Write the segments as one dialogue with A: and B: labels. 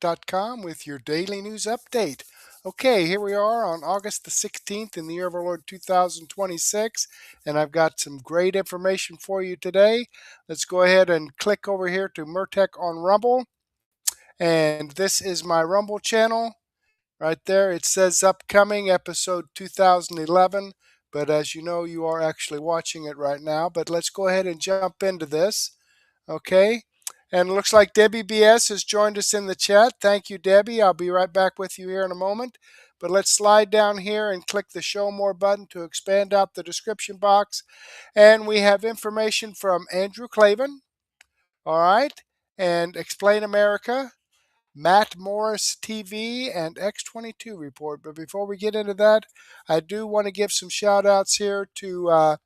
A: MattMorseTV.com with your daily news update. Okay, here we are on August the 16th in the year of our Lord 2026, and I've got some great information for you today. Let's go ahead and click over here to Mertech on Rumble, and this is my Rumble channel. Right there, it says upcoming episode 2011, but as you know, you are actually watching it right now. But let's go ahead and jump into this. Okay, and it looks like Debbie BS has joined us in the chat. Thank you, Debbie. I'll be right back with you here in a moment. But let's slide down here and click the Show More button to expand out the description box. And we have information from Andrew Klavan, all right, and Explain America, MattMorseTV, and X22 Report. But before we get into that, I do want to give some shout outs here to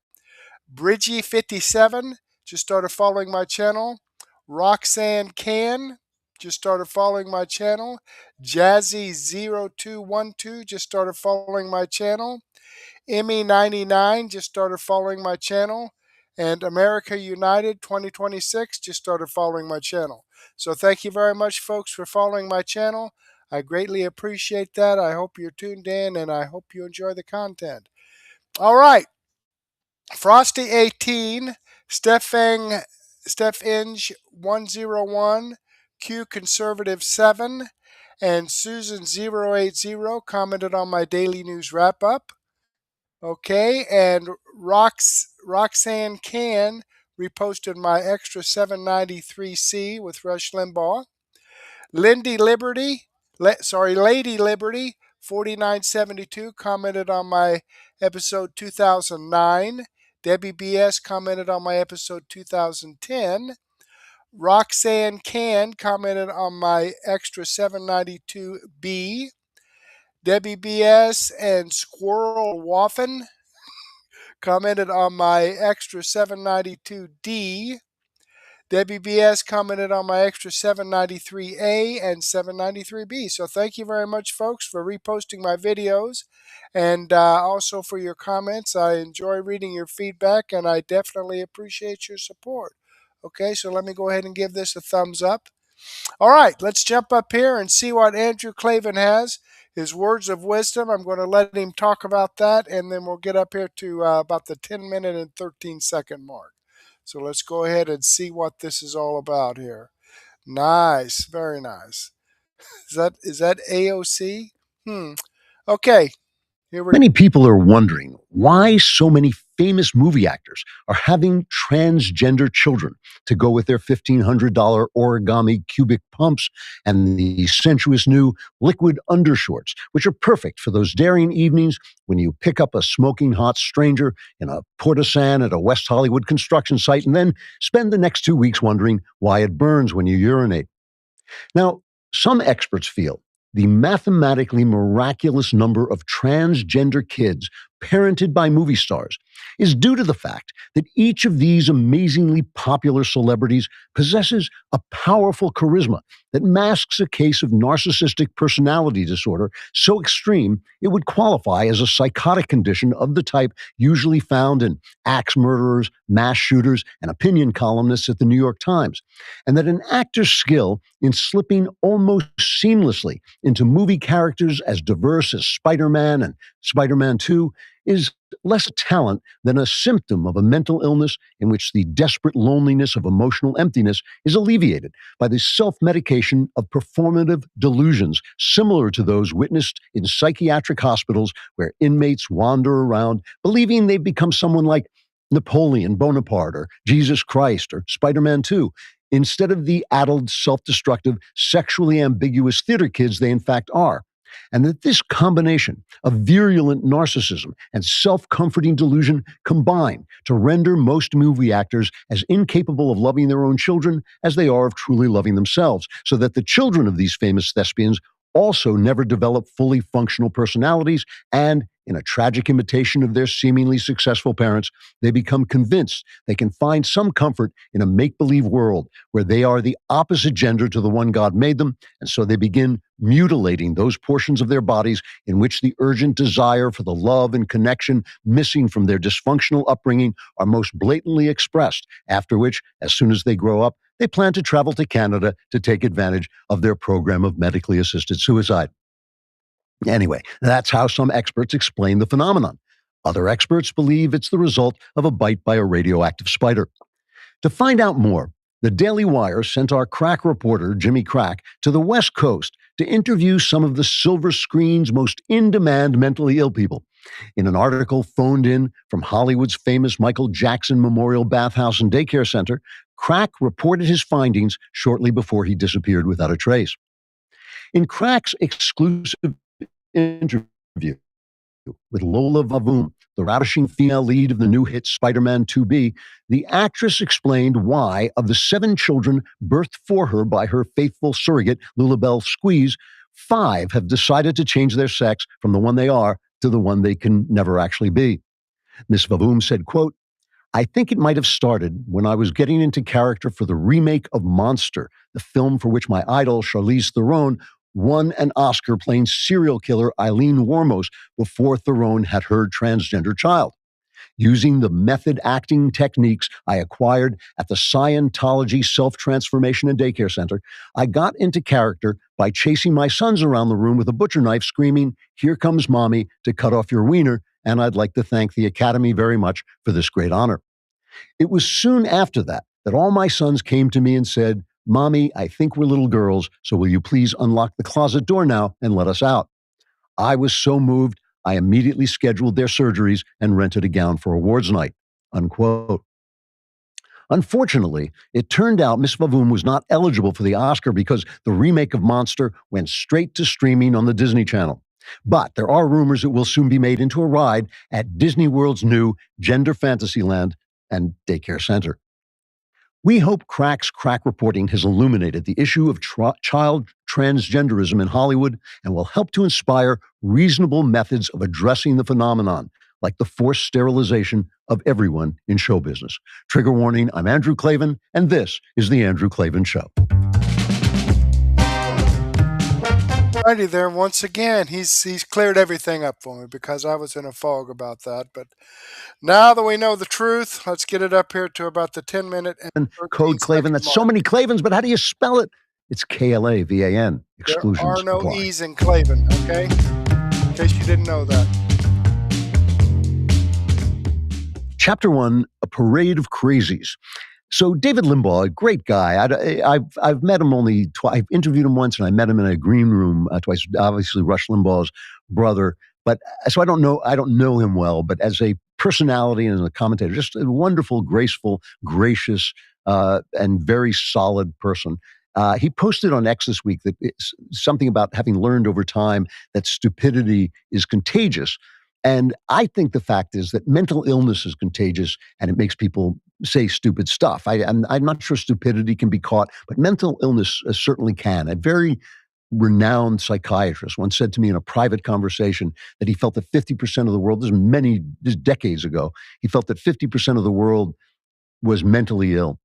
A: Bridgie57, just started following my channel. Roxanne Can just started following my channel. Jazzy0212 just started following my channel. Emmy99 just started following my channel. And America United 2026 just started following my channel. So thank you very much, folks, for following my channel. I greatly appreciate that. I hope you're tuned in, and I hope you enjoy the content. All right. Frosty18, Steph Inge 101, Q Conservative 7, and Susan 080 commented on my daily news wrap up. Okay, and Roxanne Can reposted my extra 793C with Rush Limbaugh. Lady Liberty 4972 commented on my episode 2009. Debbie BS commented on my episode 2010. Roxanne Can commented on my extra 792B. Debbie BS and Squirrel Waffen commented on my extra 792D. Debbie BS commented on my extra 793A and 793B. So thank you very much, folks, for reposting my videos and also for your comments. I enjoy reading your feedback, and I definitely appreciate your support. Okay, so let me go ahead and give this a thumbs up. All right, let's jump up here and see what Andrew Klavan has. His words of wisdom, I'm going to let him talk about that, and then we'll get up here to about the 10-minute and 13-second mark. So let's go ahead and see what this is all about here. Nice, very nice. Is that AOC? Okay, here we go.
B: Many people are wondering why so many famous movie actors are having transgender children to go with their $1,500 origami cubic pumps and the sensuous new liquid undershorts, which are perfect for those daring evenings when you pick up a smoking hot stranger in a porta-san at a West Hollywood construction site and then spend the next 2 weeks wondering why it burns when you urinate. Now, some experts feel the mathematically miraculous number of transgender kids parented by movie stars is due to the fact that each of these amazingly popular celebrities possesses a powerful charisma that masks a case of narcissistic personality disorder so extreme it would qualify as a psychotic condition of the type usually found in axe murderers, mass shooters, and opinion columnists at the New York Times, and that an actor's skill in slipping almost seamlessly into movie characters as diverse as Spider-Man and Spider-Man 2 is less a talent than a symptom of a mental illness in which the desperate loneliness of emotional emptiness is alleviated by the self-medication of performative delusions similar to those witnessed in psychiatric hospitals where inmates wander around believing they've become someone like Napoleon Bonaparte or Jesus Christ or Spider-Man 2, instead of the addled, self-destructive, sexually ambiguous theater kids they in fact are. And that this combination of virulent narcissism and self-comforting delusion combine to render most movie actors as incapable of loving their own children as they are of truly loving themselves, so that the children of these famous thespians also never develop fully functional personalities, and in a tragic imitation of their seemingly successful parents, they become convinced they can find some comfort in a make-believe world where they are the opposite gender to the one God made them, and so they begin mutilating those portions of their bodies in which the urgent desire for the love and connection missing from their dysfunctional upbringing are most blatantly expressed, after which, as soon as they grow up, they plan to travel to Canada to take advantage of their program of medically assisted suicide. Anyway, that's how some experts explain the phenomenon. Other experts believe it's the result of a bite by a radioactive spider. To find out more, the Daily Wire sent our crack reporter, Jimmy Crack, to the West Coast to interview some of the silver screen's most in-demand mentally ill people. In an article phoned in from Hollywood's famous Michael Jackson Memorial Bathhouse and Daycare Center, Crack reported his findings shortly before he disappeared without a trace. In Crack's exclusive interview with Lola Vavoom, the ravishing female lead of the new hit Spider-Man 2B, the actress explained why, of the 7 children birthed for her by her faithful surrogate, Lulabelle Squeeze, 5 have decided to change their sex from the one they are to the one they can never actually be. Miss Vavoom said, quote, "I think it might have started when I was getting into character for the remake of Monster, the film for which my idol, Charlize Theron, won an Oscar playing serial killer Eileen Warmos before Theron had her transgender child. Using the method acting techniques I acquired at the Scientology Self-Transformation and Daycare Center, I got into character by chasing my sons around the room with a butcher knife screaming, 'Here comes mommy to cut off your wiener,' and I'd like to thank the Academy very much for this great honor." It was soon after that all my sons came to me and said, "Mommy, I think we're little girls, so will you please unlock the closet door now and let us out?" I was so moved, I immediately scheduled their surgeries and rented a gown for awards night, unquote. Unfortunately, it turned out Miss Vavoom was not eligible for the Oscar because the remake of Monster went straight to streaming on the Disney Channel. But there are rumors it will soon be made into a ride at Disney World's new Gender Fantasyland and Daycare Center. We hope Crack's crack reporting has illuminated the issue of child transgenderism in Hollywood and will help to inspire reasonable methods of addressing the phenomenon, like the forced sterilization of everyone in show business. Trigger warning, I'm Andrew Klavan, and this is The Andrew Klavan Show.
A: Righty there, once again, he's cleared everything up for me because I was in a fog about that. But now that we know the truth, let's get it up here to about the 10-minute and
B: Code Klavan. That's so many Clavans, but how do you spell it? It's Klavan. Exclusions
A: There are no
B: apply.
A: E's in Klavan, okay? In case you didn't know that.
B: Chapter 1, A Parade of Crazies. So David Limbaugh, a great guy. I've met him only twice. I've interviewed him once, and I met him in a green room twice. Obviously, Rush Limbaugh's brother, but so I don't know him well. But as a personality and as a commentator, just a wonderful, graceful, gracious, and very solid person. He posted on X this week that it's something about having learned over time that stupidity is contagious. And I think the fact is that mental illness is contagious and it makes people say stupid stuff. I'm not sure stupidity can be caught, but mental illness certainly can. A very renowned psychiatrist once said to me in a private conversation that he felt that 50% of the world, this decades ago, he felt that 50% of the world was mentally ill.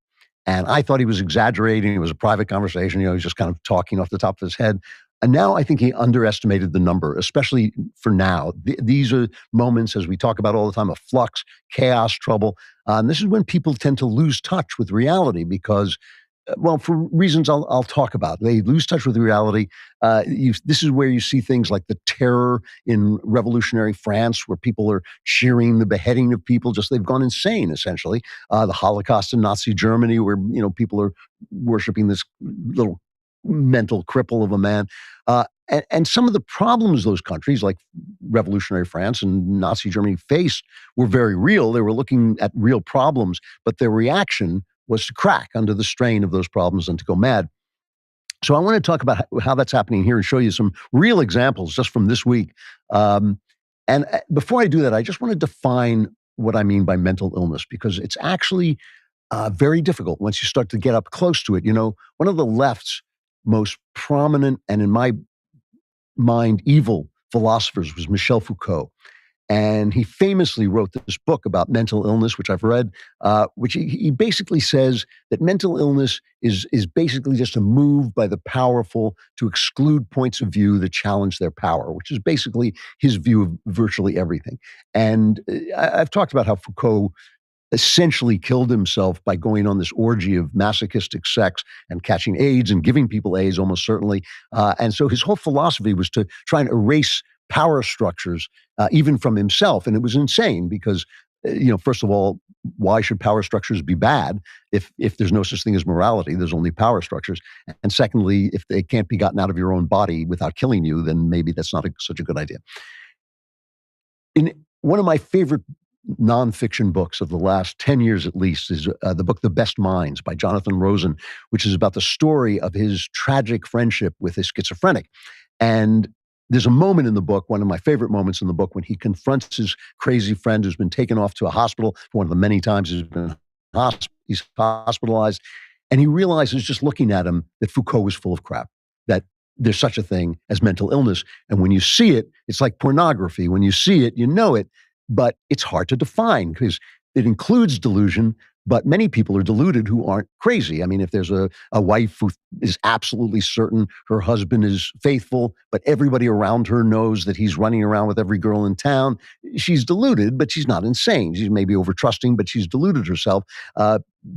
B: And I thought he was exaggerating. It was a private conversation. He was just kind of talking off the top of his head. And now I think he underestimated the number, especially for now. These are moments, as we talk about all the time, of flux, chaos, trouble. And this is when people tend to lose touch with reality because, well, for reasons I'll talk about. They lose touch with reality. This is where you see things like the terror in revolutionary France, where people are cheering the beheading of people. Just they've gone insane, essentially. The Holocaust in Nazi Germany, where people are worshiping this little mental cripple of a man. And some of the problems those countries, like revolutionary France and Nazi Germany, faced were very real. They were looking at real problems, but their reaction was to crack under the strain of those problems and to go mad. So I want to talk about how that's happening here and show you some real examples just from this week. And before I do that, I just want to define what I mean by mental illness, because it's actually very difficult once you start to get up close to it. One of the left's most prominent and, in my mind, evil philosophers was Michel Foucault. And he famously wrote this book about mental illness, which I've read, which he basically says that mental illness is basically just a move by the powerful to exclude points of view that challenge their power, which is basically his view of virtually everything. And I've talked about how Foucault essentially killed himself by going on this orgy of masochistic sex and catching AIDS and giving people AIDS almost certainly. And so his whole philosophy was to try and erase power structures, even from himself. And it was insane because, first of all, why should power structures be bad if there's no such thing as morality? There's only power structures. And secondly, if they can't be gotten out of your own body without killing you, then maybe that's not such a good idea. In one of my favorite nonfiction books of the last 10 years at least is the book The Best Minds by Jonathan Rosen, which is about the story of his tragic friendship with a schizophrenic. And there's a moment in the book, one of my favorite moments in the book, when he confronts his crazy friend who's been taken off to a hospital for one of the many times he's hospitalized. And he realizes, just looking at him, that Foucault was full of crap, that there's such a thing as mental illness. And when you see it, it's like pornography. When you see it, you know it, but it's hard to define because it includes delusion, but many people are deluded who aren't crazy. I mean, if there's a wife who is absolutely certain her husband is faithful, but everybody around her knows that he's running around with every girl in town, she's deluded, but she's not insane. She's maybe over-trusting, but she's deluded herself.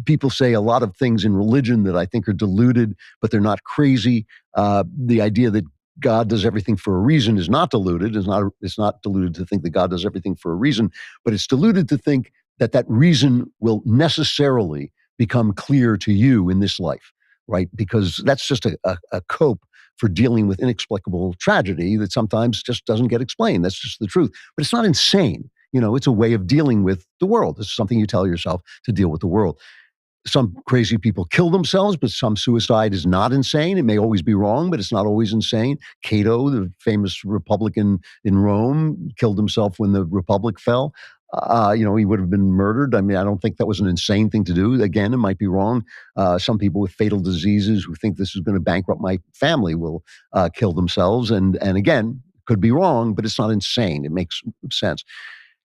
B: People say a lot of things in religion that I think are deluded, but they're not crazy. The idea that God does everything for a reason is not deluded. It's not deluded to think that God does everything for a reason, but it's deluded to think that reason will necessarily become clear to you in this life, right? Because that's just a cope for dealing with inexplicable tragedy that sometimes just doesn't get explained. That's just the truth. But it's not insane. It's a way of dealing with the world. It's something you tell yourself to deal with the world. Some crazy people kill themselves, but some suicide is not insane. It may always be wrong, but it's not always insane. Cato, the famous Republican in Rome, killed himself when the Republic fell. He would have been murdered. I mean, I don't think that was an insane thing to do. Again, it might be wrong. Some people with fatal diseases who think this is going to bankrupt my family will kill themselves. And again, could be wrong, but it's not insane. It makes sense.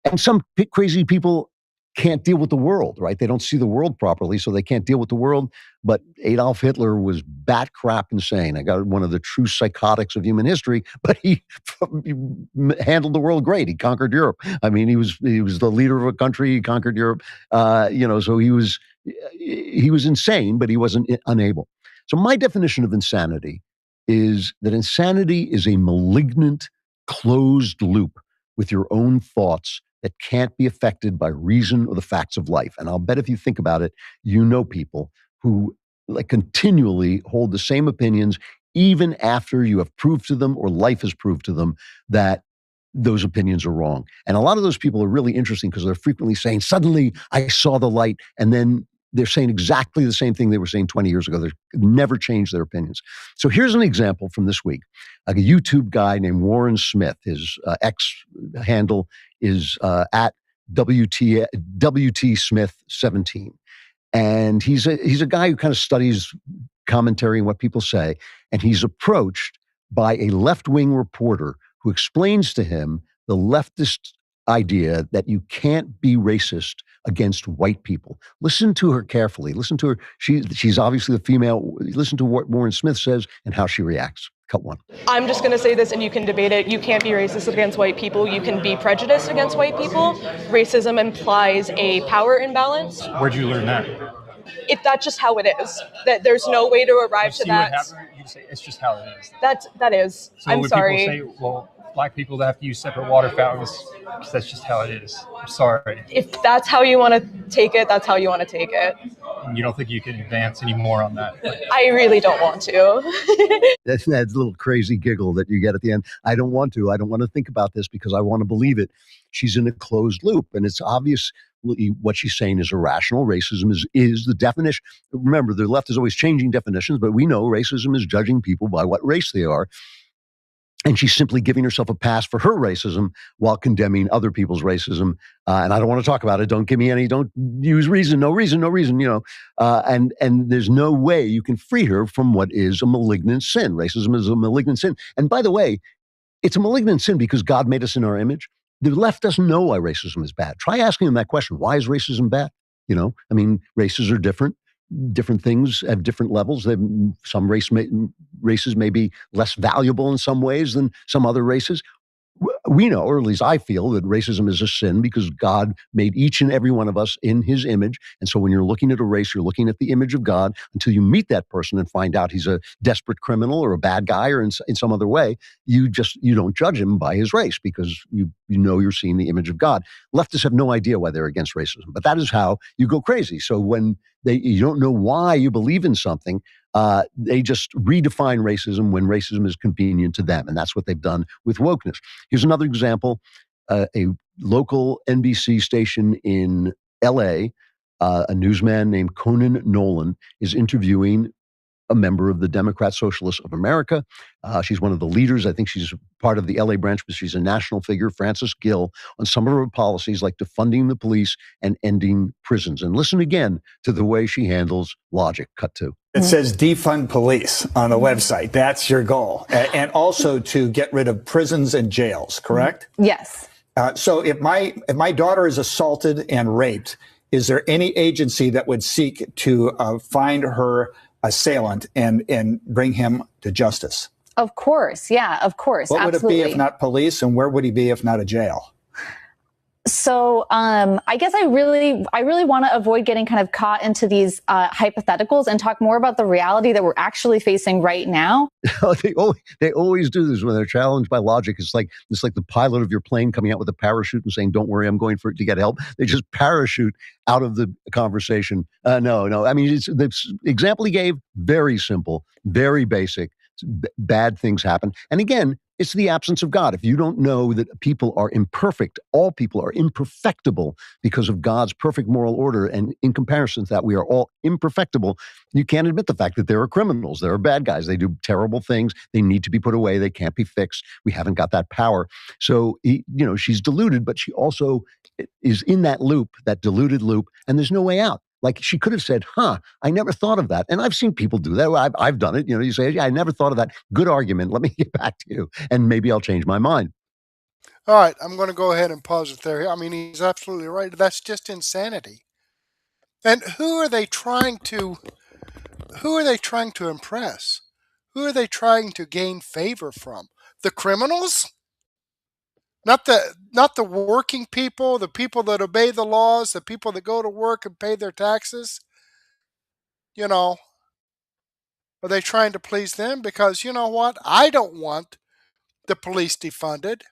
B: And some crazy people can't deal with the world, right? They don't see the world properly, so they can't deal with the world. But Adolf Hitler was bat crap insane. I got one of the true psychotics of human history, but he handled the world great. He conquered Europe. I mean, he was the leader of a country. He conquered Europe. So he was insane, but he wasn't unable. So my definition of insanity is that insanity is a malignant, closed loop with your own thoughts that can't be affected by reason or the facts of life. And I'll bet if you think about it, people who continually hold the same opinions, even after you have proved to them or life has proved to them that those opinions are wrong. And a lot of those people are really interesting because they're frequently saying, suddenly I saw the light, and then they're saying exactly the same thing they were saying 20 years ago. They've never changed their opinions. So here's an example from this week. A YouTube guy named Warren Smith, his X handle is at WT Smith 17. And he's a guy who kind of studies commentary and what people say. And he's approached by a left-wing reporter who explains to him the leftist idea that you can't be racist against white people. Listen to her carefully. Listen to her. She's obviously the female. Listen to what Warren Smith says and how she reacts. Cut one.
C: I'm just going to say this and you can debate it. You can't be racist against white people. You can be prejudiced against white people. Racism implies a power imbalance.
D: Where'd you learn that?
C: That's just how it is. That there's no way to arrive to that.
D: You say it's just how it is.
C: That is.
D: So
C: I'm
D: when
C: sorry.
D: People say, well, black people have to use separate water fountains, that's just how it is. I'm sorry.
C: If that's how you want to take it, that's how you want to take it.
D: And you don't think you can advance any more on that?
C: I really don't want to.
B: That's that little crazy giggle that you get at the end. I don't want to. I don't want to think about this because I want to believe it. She's in a closed loop, and it's obvious what she's saying is irrational. Racism is the definition. Remember, the left is always changing definitions, but we know racism is judging people by what race they are. And she's simply giving herself a pass for her racism while condemning other people's racism. And I don't want to talk about it. Don't give me any, don't use reason, no reason, and there's no way you can free her from what is a malignant sin. Racism is a malignant sin. And by the way, it's a malignant sin because God made us in our image. The left doesn't know why racism is bad. Try asking them that question. Why is racism bad? Races are different. Different things have different levels. Some races may be less valuable in some ways than some other races. we know, or at least I feel, that racism is a sin because God made each and every one of us in his image. And so when you're looking at a race, you're looking at the image of God until you meet that person and find out he's a desperate criminal or a bad guy or in some other way. You don't judge him by his race because you know you're seeing the image of God. Leftists have no idea why they're against racism, but that is how you go crazy. So when you don't know why you believe in something, they just redefine racism when racism is convenient to them. And that's what they've done with wokeness. Here's another example. A local NBC station in LA, a newsman named Conan Nolan is interviewing a member of the Democrat Socialists of America. She's one of the leaders. I think she's part of the LA branch, but she's a national figure, Frances Gill, on some of her policies like defunding the police and ending prisons. And listen again to the way she handles logic. Cut to.
E: It says defund police on the website. That's your goal. And also to get rid of prisons and jails, correct?
F: Yes.
E: So if my daughter is assaulted and raped, is there any agency that would seek to find her assailant and bring him to justice?
F: Of course. Yeah, of course.
E: What
F: Absolutely.
E: would it be if not police, and where would he be if not a jail?
F: So I guess I really want to avoid getting kind of caught into these hypotheticals and talk more about the reality that we're actually facing right now.
B: They always do this when they're challenged by logic. It's like the pilot of your plane coming out with a parachute and saying, "Don't worry, I'm going to get help." They just parachute out of the conversation. No. I mean, the example he gave, very simple, very basic. Bad things happen. And again, it's the absence of God. If you don't know that people are imperfect, all people are imperfectible because of God's perfect moral order, and in comparison to that, we are all imperfectible, you can't admit the fact that there are criminals, there are bad guys, they do terrible things, they need to be put away, they can't be fixed, we haven't got that power. So, she's deluded, but she also is in that loop, that deluded loop, and there's no way out. Like, she could have said, I never thought of that. And I've seen people do that. I've done it. You say, yeah, I never thought of that. Good argument. Let me get back to you. And maybe I'll change my mind.
A: All right, I'm going to go ahead and pause it there. I mean, he's absolutely right. That's just insanity. And who are they trying to impress? Who are they trying to gain favor from? The criminals? Not the working people, the people that obey the laws, the people that go to work and pay their taxes. Are they trying to please them? Because you know what? I don't want the police defunded.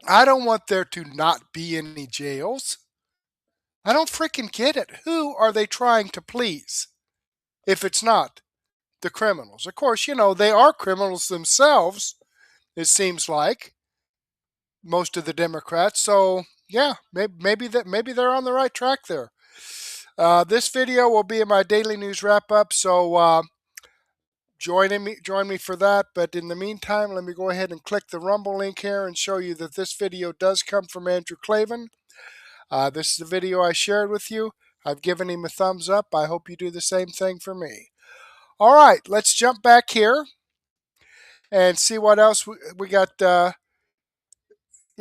A: I don't want there to not be any jails. I don't freaking get it. Who are they trying to please if it's not the criminals? Of course, they are criminals themselves, it seems like, most of the Democrats. So, yeah, maybe they're on the right track there. This video will be in my daily news wrap-up, so join me for that. But in the meantime, let me go ahead and click the Rumble link here and show you that this video does come from Andrew Klavan. This is the video I shared with you. I've given him a thumbs up. I hope you do the same thing for me. All right, let's jump back here and see what else we got.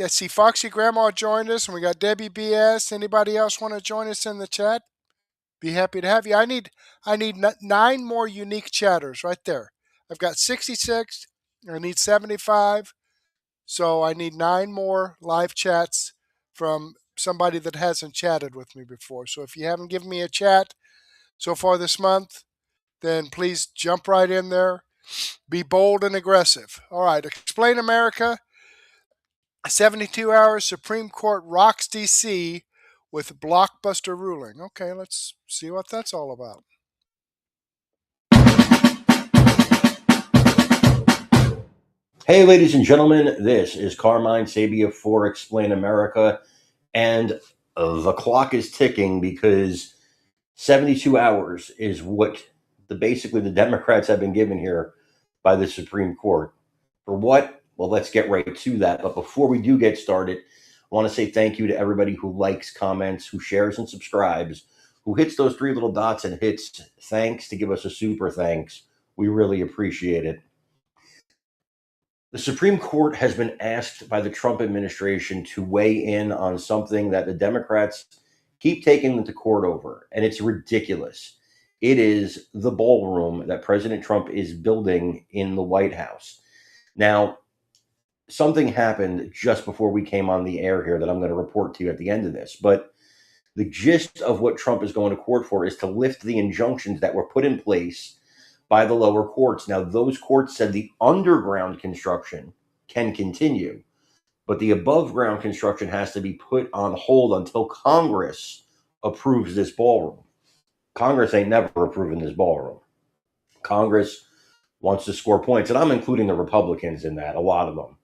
A: See, Foxy Grandma joined us, and we got Debbie BS. Anybody else want to join us in the chat? Be happy to have you. I need 9 more unique chatters right there. I've got 66. I need 75. So I need 9 more live chats from somebody that hasn't chatted with me before. So if you haven't given me a chat so far this month, then please jump right in there. Be bold and aggressive. All right, Explain America. 72 hours Supreme Court rocks D.C. with Blockbuster ruling. Okay, let's see what that's all about.
G: Hey, ladies and gentlemen, this is Carmine Sabia for Explain America, and the clock is ticking because 72 hours is what basically the Democrats have been given here by the Supreme Court. For what? Well, let's get right to that. But before we do get started, I want to say thank you to everybody who likes, comments, who shares and subscribes, who hits those 3 little dots and hits thanks to give us a super thanks. We really appreciate it. The Supreme Court has been asked by the Trump administration to weigh in on something that the Democrats keep taking them to court over, and it's ridiculous. It is the ballroom that President Trump is building in the White House. Now, something happened just before we came on the air here that I'm going to report to you at the end of this. But the gist of what Trump is going to court for is to lift the injunctions that were put in place by the lower courts. Now, those courts said the underground construction can continue, but the above ground construction has to be put on hold until Congress approves this ballroom. Congress ain't never approving this ballroom. Congress wants to score points, and I'm including the Republicans in that, a lot of them.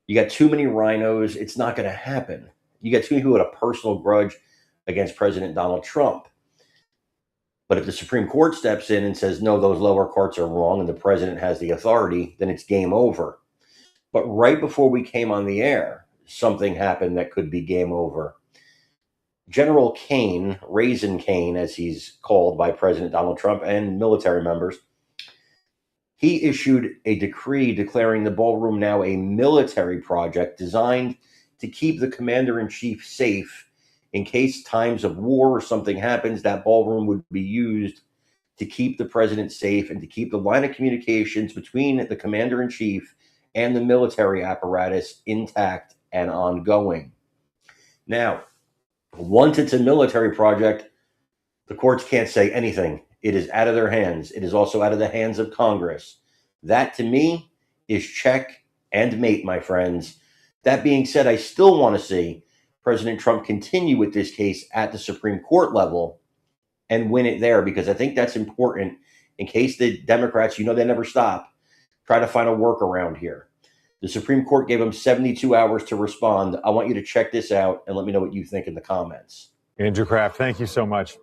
G: You got too many rhinos. It's not going to happen. You got too many people with a personal grudge against President Donald Trump. But if the Supreme Court steps in and says, no, those lower courts are wrong and the president has the authority, then it's game over. But right before we came on the air, something happened that could be game over. General Kane, Raisin Kane, as he's called by President Donald Trump and military members, he issued a decree declaring the ballroom now a military project designed to keep the commander-in-chief safe in case times of war or something happens. That ballroom would be used to keep the president safe and to keep the line of communications between the commander-in-chief and the military apparatus intact and ongoing. Now, once it's a military project, the courts can't say anything. It is out of their hands. It is also out of the hands of Congress. That, to me, is check and mate, my friends. That being said, I still want to see President Trump continue with this case at the Supreme Court level and win it there, because I think that's important in case the Democrats, they never stop, try to find a workaround here. The Supreme Court gave them 72 hours to respond. I want you to check this out and let me know what you think in the comments.
H: Andrew Kraft, thank you so much.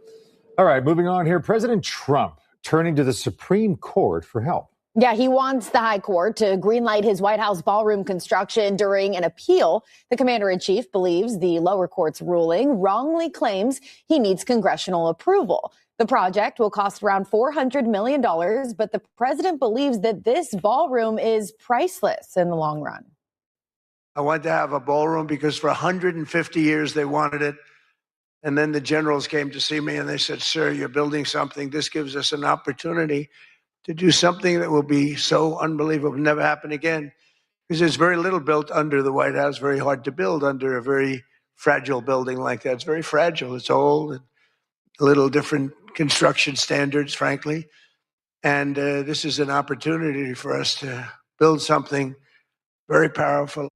H: All right, moving on here. President Trump turning to the Supreme Court for help.
I: Yeah, he wants the high court to greenlight his White House ballroom construction during an appeal. The commander-in-chief believes the lower court's ruling wrongly claims he needs congressional approval. The project will cost around $400 million, but the president believes that this ballroom is priceless in the long run.
J: I wanted to have a ballroom because for 150 years they wanted it. And then the generals came to see me and they said, sir, you're building something. This gives us an opportunity to do something that will be so unbelievable, never happen again. Because there's very little built under the White House, very hard to build under a very fragile building like that. It's very fragile. It's old and a little different construction standards, frankly. And this is an opportunity for us to build something very powerful.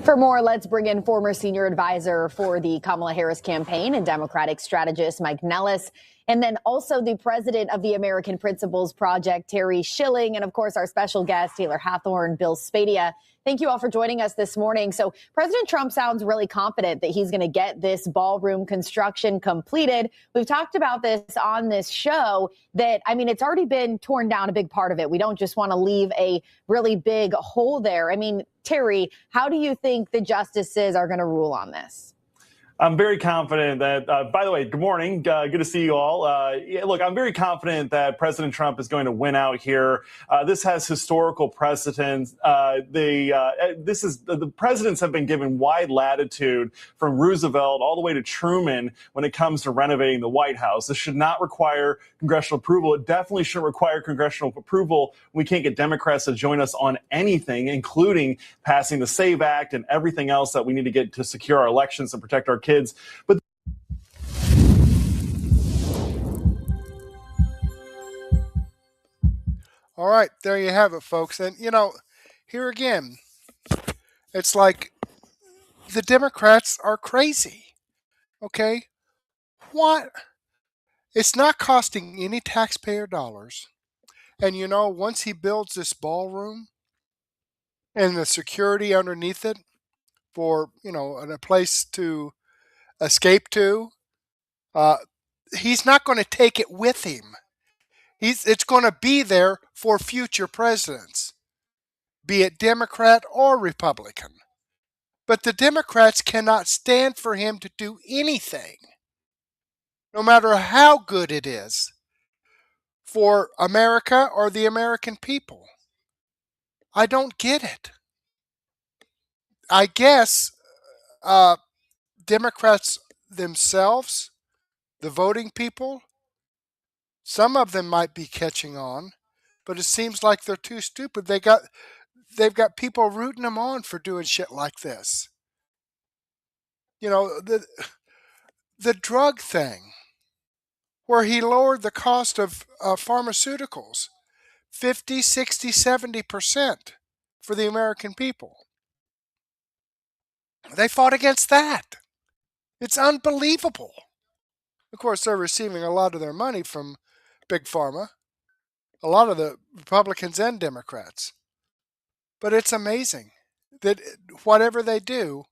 I: For more, let's bring in former senior advisor for the Kamala Harris campaign and Democratic strategist Mike Nellis, and then also the president of the American Principles Project, Terry Schilling, and of course our special guest, Taylor Hathorn, Bill Spadia. Thank you all for joining us this morning. So President Trump sounds really confident that he's going to get this ballroom construction completed. We've talked about this on this show that, it's already been torn down, a big part of it. We don't just want to leave a really big hole there. Terry, how do you think the justices are going to rule on this?
K: I'm very confident that, by the way, good morning. Good to see you all. Look, I'm very confident that President Trump is going to win out here. This has historical precedence. The presidents have been given wide latitude from Roosevelt all the way to Truman when it comes to renovating the White House. This should not require congressional approval. It definitely shouldn't require congressional approval. We can't get Democrats to join us on anything, including passing the SAVE Act and everything else that we need to get to secure our elections and protect our kids. But
A: all right, there you have it, folks. And, here again, it's like the Democrats are crazy. Okay? What? It's not costing any taxpayer dollars. And, once he builds this ballroom and the security underneath it for, a place to escape to, he's not going to take it with him. It's going to be there for future presidents, be it Democrat or Republican. But the Democrats cannot stand for him to do anything, no matter how good it is, for America or the American people. I don't get it. I guess Democrats themselves, the voting people, some of them might be catching on, but it seems like they're too stupid. they've got people rooting them on for doing shit like this. You know, the drug thing, where he lowered the cost of pharmaceuticals 50, 60, 70% for the American people. They fought against that. It's unbelievable. Of course, they're receiving a lot of their money from Big Pharma, a lot of the Republicans and Democrats. But it's amazing that whatever they do,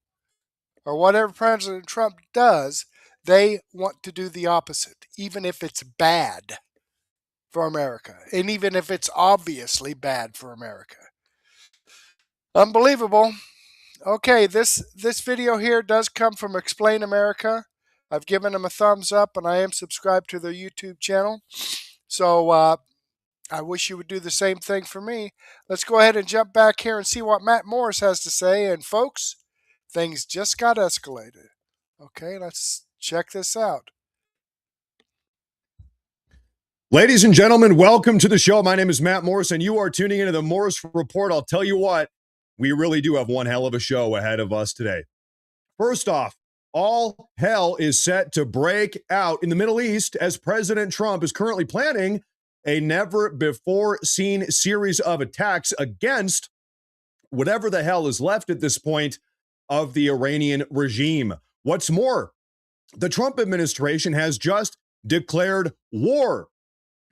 A: or whatever President Trump does, they want to do the opposite, even if it's bad for America, and even if it's obviously bad for America. Unbelievable. Okay, this video here does come from Explain America. I've given them a thumbs up, and I am subscribed to their YouTube channel. So I wish you would do the same thing for me. Let's go ahead and jump back here and see what Matt Morse has to say. And folks, things just got escalated. Okay, let's check this out.
L: Ladies and gentlemen, welcome to the show. My name is Matt Morse, and you are tuning into the Morse Report. I'll tell you what, we really do have one hell of a show ahead of us today. First off, all hell is set to break out in the Middle East as President Trump is currently planning a never-before-seen series of attacks against whatever the hell is left at this point of the Iranian regime. What's more, the Trump administration has just declared war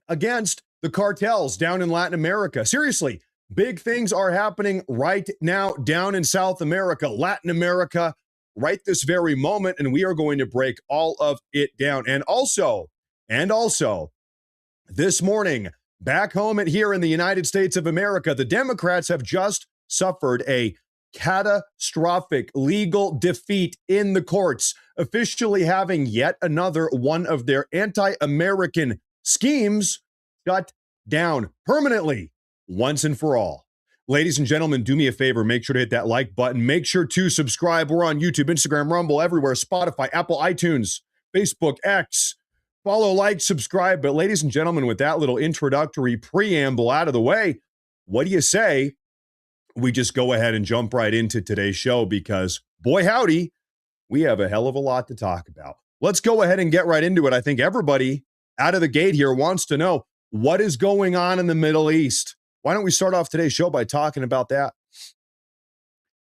L: against the cartels down in Latin America. Seriously, big things are happening right now down in South America, Latin America, right this very moment, and we are going to break all of it down. And also, this morning, back home here in the United States of America, the Democrats have just suffered a catastrophic legal defeat in the courts, officially having yet another one of their anti-American schemes shut down permanently, once and for all. Ladies and gentlemen, do me a favor. Make sure to hit that like button. Make sure to subscribe. We're on YouTube, Instagram, Rumble, everywhere, Spotify, Apple, iTunes, Facebook, X. Follow, like, subscribe. But ladies and gentlemen, with that little introductory preamble out of the way, what do you say we just go ahead and jump right into today's show? Because, boy howdy, we have a hell of a lot to talk about. Let's go ahead and get right into it. I think everybody out of the gate here wants to know what is going on in the Middle East. Why don't we start off today's show by talking about that?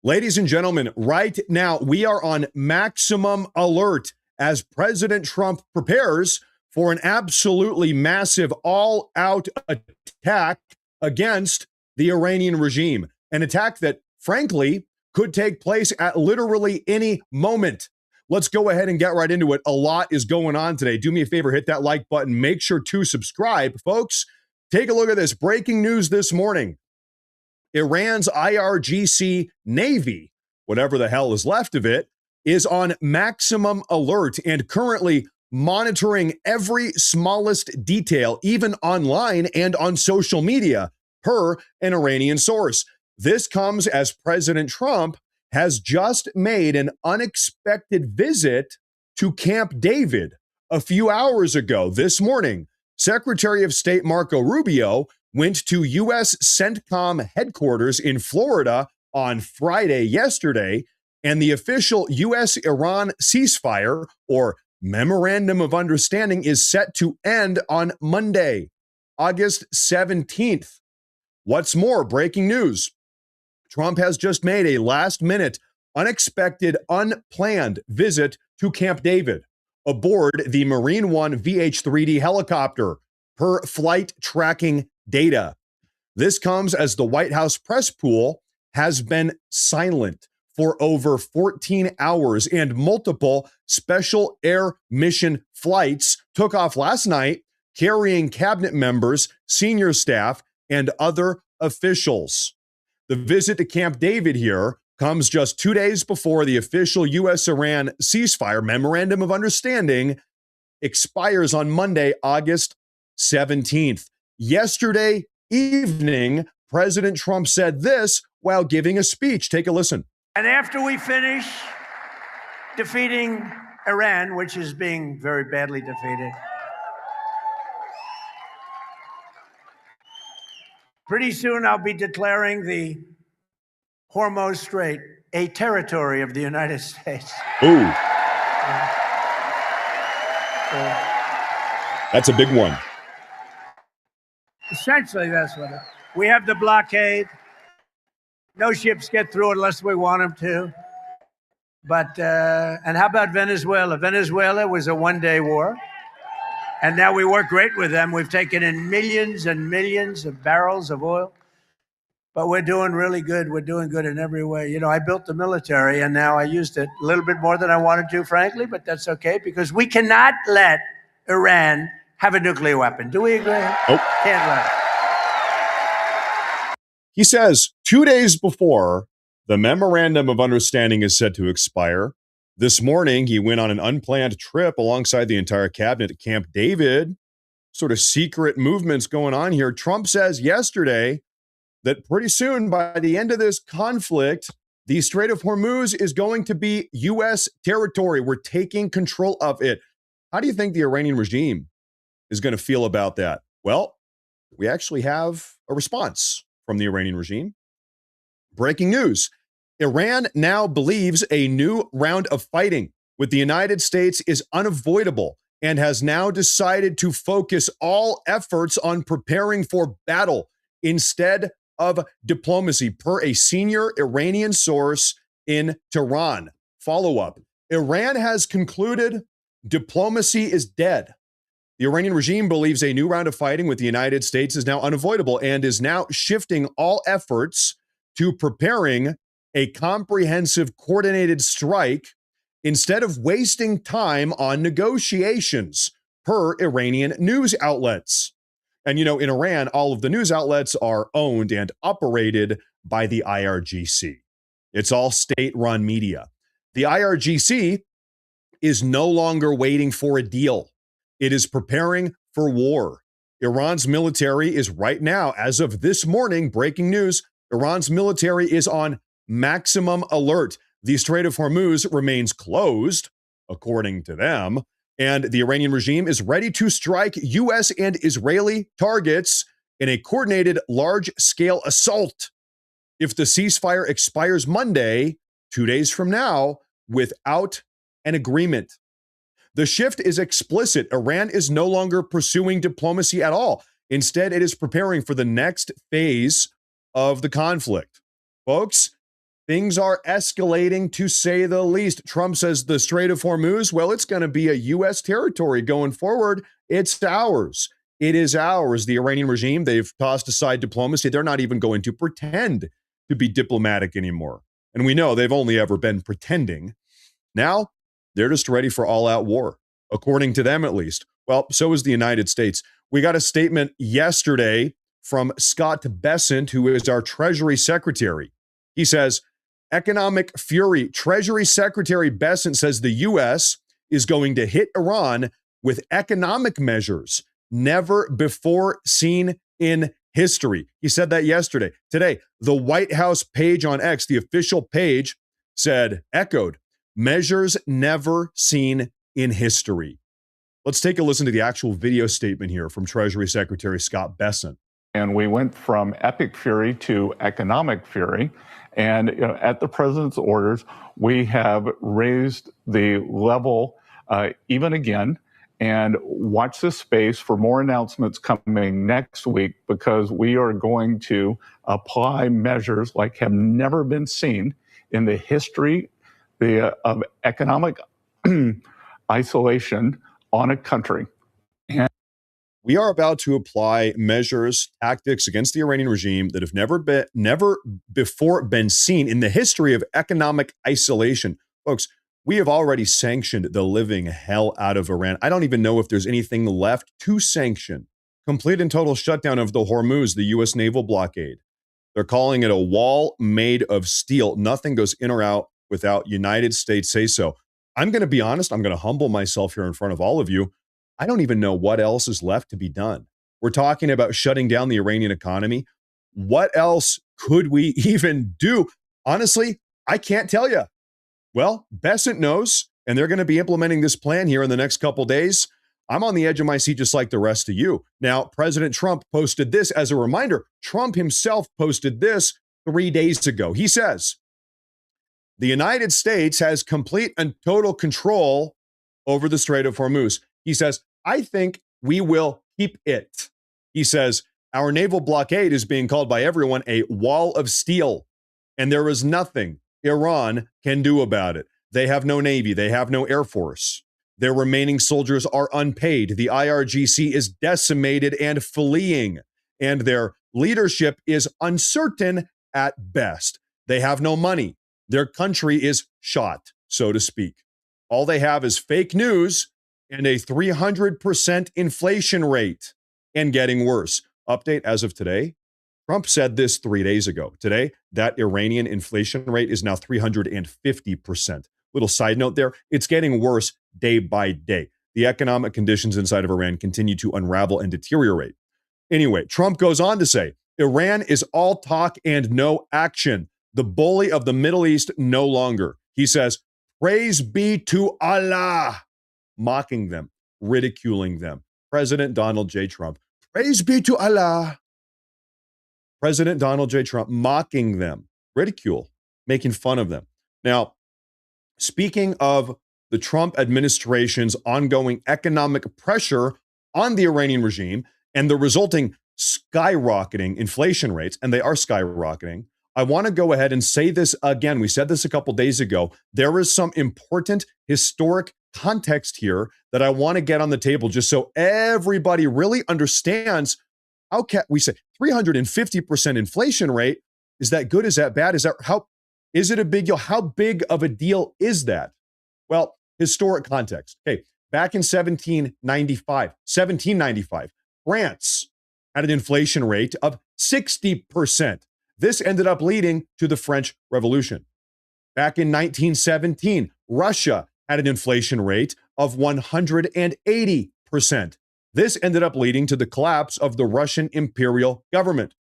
L: Ladies and gentlemen, right now we are on maximum alert as President Trump prepares for an absolutely massive all-out attack against the Iranian regime. An attack that, frankly, could take place at literally any moment. Let's go ahead and get right into it. A lot is going on today. Do me a favor, hit that like button. Make sure to subscribe. Folks, take a look at this. Breaking news this morning. Iran's IRGC Navy, whatever the hell is left of it, is on maximum alert and currently monitoring every smallest detail, even online and on social media, per an Iranian source. This comes as President Trump has just made an unexpected visit to Camp David a few hours ago. This morning, Secretary of State Marco Rubio went to U.S. CENTCOM headquarters in Florida on Friday yesterday, and the official U.S.-Iran ceasefire, or Memorandum of Understanding, is set to end on Monday, August 17th. What's more, breaking news. Trump has just made a last-minute, unexpected, unplanned visit to Camp David aboard the Marine One VH-3D helicopter, per flight tracking data. This comes as the White House press pool has been silent for over 14 hours, and multiple special air mission flights took off last night, carrying cabinet members, senior staff, and other officials. The visit to Camp David here comes just 2 days before the official U.S.-Iran ceasefire Memorandum of Understanding expires on Monday, August 17th. Yesterday evening, President Trump said this while giving a speech. Take a listen.
J: And after we finish defeating Iran, which is being very badly defeated, pretty soon I'll be declaring the Hormuz Strait a territory of the United States.
L: Ooh. That's a big one.
J: Essentially, that's what it is. We have the blockade. No ships get through unless we want them to. But, and how about Venezuela? Venezuela was a one-day war. And now we work great with them. We've taken in millions and millions of barrels of oil. But we're doing really good. We're doing good in every way. You know, I built the military, and now I used it a little bit more than I wanted to, frankly, but that's okay, because we cannot let Iran have a nuclear weapon. Do we agree?
L: Nope.
J: Can't let it.
L: He says 2 days before the memorandum of understanding is set to expire, this morning he went on an unplanned trip alongside the entire cabinet at Camp David. Sort of secret movements going on here. Trump says yesterday that pretty soon, by the end of this conflict, the Strait of Hormuz is going to be U.S. territory. We're taking control of it. How do you think the Iranian regime is going to feel about that? Well, we actually have a response from the Iranian regime. Breaking news. Iran now believes a new round of fighting with the United States is unavoidable and has now decided to focus all efforts on preparing for battle instead of diplomacy, per a senior Iranian source in Tehran. Follow-up. Iran has concluded diplomacy is dead. The Iranian regime believes a new round of fighting with the United States is now unavoidable and is now shifting all efforts to preparing a comprehensive coordinated strike instead of wasting time on negotiations, per Iranian news outlets. And, you know, in Iran, all of the news outlets are owned and operated by the IRGC. It's all state-run media. The IRGC is no longer waiting for a deal. It is preparing for war. Iran's military is right now, as of this morning, breaking news, Iran's military is on maximum alert. The Strait of Hormuz remains closed, according to them, and the Iranian regime is ready to strike U.S. and Israeli targets in a coordinated large-scale assault if the ceasefire expires Monday, 2 days from now, without an agreement. The shift is explicit. Iran is no longer pursuing diplomacy at all. Instead, it is preparing for the next phase of the conflict. Folks, things are escalating, to say the least. Trump says the Strait of Hormuz, well, it's going to be a U.S. territory going forward. It's ours. It is ours. The Iranian regime, they've tossed aside diplomacy. They're not even going to pretend to be diplomatic anymore. And we know they've only ever been pretending. Now, they're just ready for all-out war, according to them at least. Well, so is the United States. We got a statement yesterday from Scott Bessent, who is our Treasury Secretary. He says, economic fury. Treasury Secretary Bessent says the U.S. is going to hit Iran with economic measures never before seen in history. He said that yesterday. Today, the White House page on X, the official page, echoed, measures never seen in history. Let's take a listen to the actual video statement here from Treasury Secretary Scott Bessent.
M: And we went from epic fury to economic fury. And at the president's orders, we have raised the level even again. And watch this space for more announcements coming next week, because we are going to apply measures like have never been seen in the history of economic isolation on a country. And
L: we are about to apply measures, tactics against the Iranian regime that have never before been seen in the history of economic isolation. Folks, we have already sanctioned the living hell out of Iran. I don't even know if there's anything left to sanction. Complete and total shutdown of the Hormuz, the U.S. naval blockade. They're calling it a wall made of steel. Nothing goes in or out without United States say so. I'm going to be honest. I'm going to humble myself here in front of all of you. I don't even know what else is left to be done. We're talking about shutting down the Iranian economy. What else could we even do? Honestly, I can't tell you. Well, Bessent knows, and they're going to be implementing this plan here in the next couple days. I'm on the edge of my seat just like the rest of you. Now, President Trump posted this as a reminder. Trump himself posted this 3 days ago. He says, the United States has complete and total control over the Strait of Hormuz. He says, I think we will keep it. He says, our naval blockade is being called by everyone a wall of steel, and there is nothing Iran can do about it. They have no navy. They have no air force. Their remaining soldiers are unpaid. The IRGC is decimated and fleeing, and their leadership is uncertain at best. They have no money. Their country is shot, so to speak. All they have is fake news and a 300% inflation rate, and getting worse. Update as of today. Trump said this 3 days ago. Today, that Iranian inflation rate is now 350%. Little side note there, it's getting worse day by day. The economic conditions inside of Iran continue to unravel and deteriorate. Anyway, Trump goes on to say, Iran is all talk and no action. The bully of the Middle East no longer. He says, praise be to Allah, mocking them, ridiculing them. President Donald J. Trump, praise be to Allah. President Donald J. Trump mocking them, ridicule, making fun of them. Now, speaking of the Trump administration's ongoing economic pressure on the Iranian regime and the resulting skyrocketing inflation rates, and they are skyrocketing, I want to go ahead and say this again. We said this a couple days ago. There is some important historic context here that I want to get on the table just so everybody really understands how can we say 350% inflation rate. Is that good? Is that bad? Is it a big deal? How big of a deal is that? Well, historic context. Okay, back in 1795, France had an inflation rate of 60%. This ended up leading to the French Revolution. Back in 1917, Russia had an inflation rate of 180%. This ended up leading to the collapse of the Russian imperial government.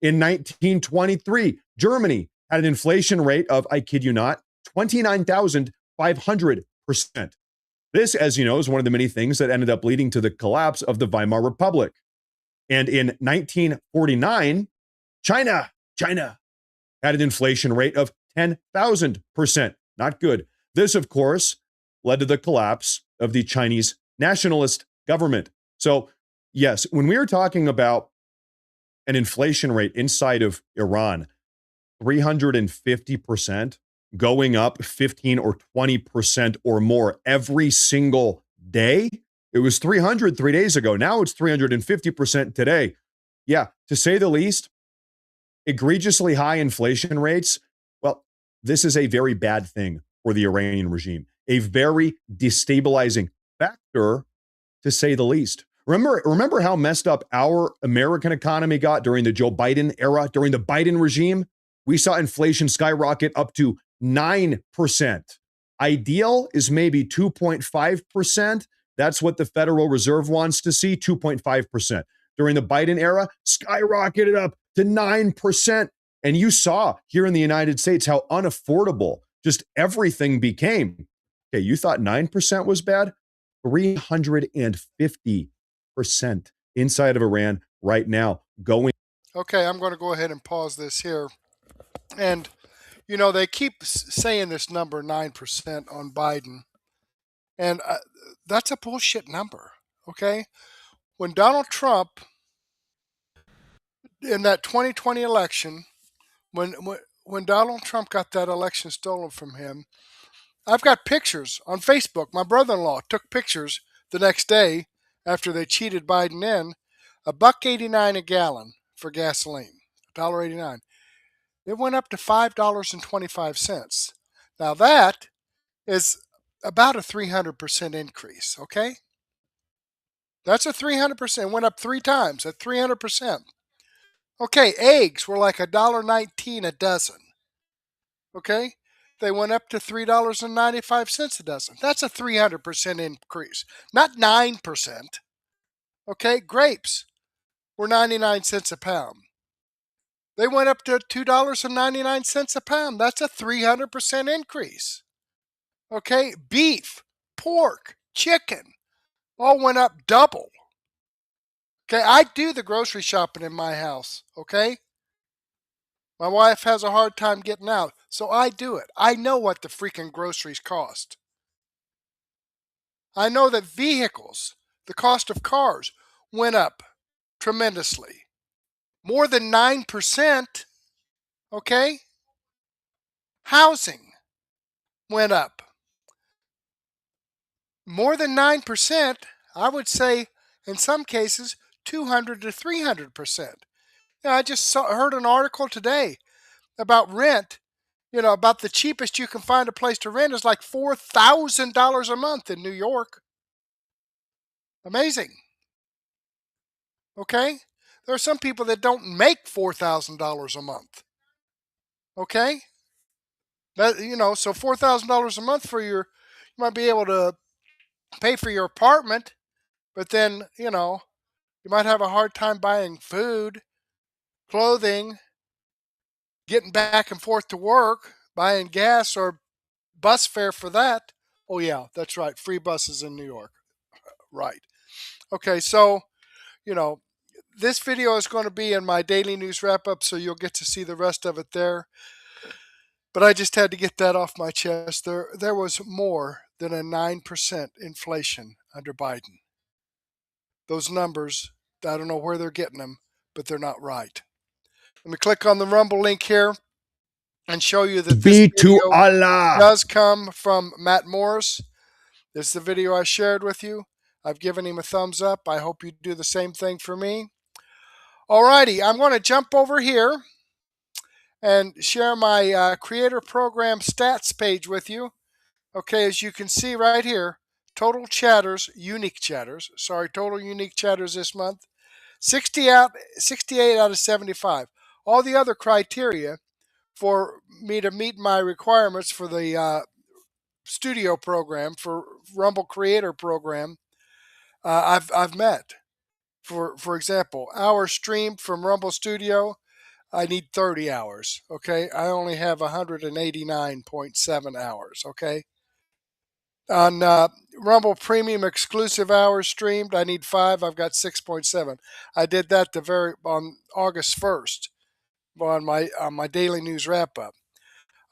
L: In 1923, Germany had an inflation rate of, I kid you not, 29,500%. This, as you know, is one of the many things that ended up leading to the collapse of the Weimar Republic. And in 1949, China had an inflation rate of 10,000%. Not good. This, of course, led to the collapse of the Chinese nationalist government. So, yes, when we are talking about an inflation rate inside of Iran, 350%, going up 15 or 20% or more every single day. It was 300 3 days ago. Now it's 350% today. Yeah, to say the least, egregiously high inflation rates. Well, this is a very bad thing for the Iranian regime, a very destabilizing factor, to say the least. Remember how messed up our American economy got during the Joe Biden era, during the Biden regime? We saw inflation skyrocket up to 9%. Ideal is maybe 2.5%. That's what the Federal Reserve wants to see, 2.5%. During the Biden era, skyrocketed up to 9%. And you saw here in the United States how unaffordable just everything became. Okay, you thought 9% was bad? 350% inside of Iran right now going.
A: Okay, I'm going to go ahead and pause this here. And, you know, they keep saying this number 9% on Biden. And that's a bullshit number, okay? When Donald Trump, in that 2020 election, when Donald Trump got that election stolen from him, I've got pictures on Facebook. My brother-in-law took pictures the next day after they cheated Biden in. $1.89 a gallon for gasoline, $1.89. It went up to $5.25. Now that is about a 300% increase, okay? That's a 300%. Went up 3 times at 300%. Okay, eggs were like $1.19 a dozen. Okay? They went up to $3.95 a dozen. That's a 300% increase, not 9%. Okay, grapes were 99 cents a pound. They went up to $2.99 a pound. That's a 300% increase. Okay, beef, pork, chicken all went up double. Okay, I do the grocery shopping in my house. Okay, My wife has a hard time getting out, so I do it. I know what the freaking groceries cost. I know that vehicles, the cost of cars, went up tremendously. More than 9%, okay? Housing went up. More than 9%, I would say in some cases 200 to 300%. I just heard an article today about rent, about the cheapest you can find a place to rent is like $4,000 a month in New York. Amazing. Okay? There are some people that don't make $4,000 a month. Okay? That, so $4,000 a month you might be able to pay for your apartment, but then, you might have a hard time buying food, clothing, getting back and forth to work, buying gas or bus fare for that. Oh, yeah, that's right. Free buses in New York. Right. Okay, so, this video is going to be in my daily news wrap up, so you'll get to see the rest of it there. But I just had to get that off my chest. There was more than a 9% inflation under Biden. Those numbers, I don't know where they're getting them, but they're not right. Let me click on the Rumble link here and show you that this video does come from Matt Morse. This is the video I shared with you. I've given him a thumbs up. I hope you do the same thing for me. Alrighty, I'm going to jump over here and share my creator program stats page with you. Okay, as you can see right here, total unique chatters this month, 68 out of 75. All the other criteria for me to meet my requirements for the studio program, for Rumble Creator program, I've met. For example, hours streamed from Rumble Studio, I need 30 hours. Okay, I only have 189.7 hours. Okay. On Rumble Premium exclusive hours streamed, I need 5. I've got 6.7. I did that on August 1st on my daily news wrap up.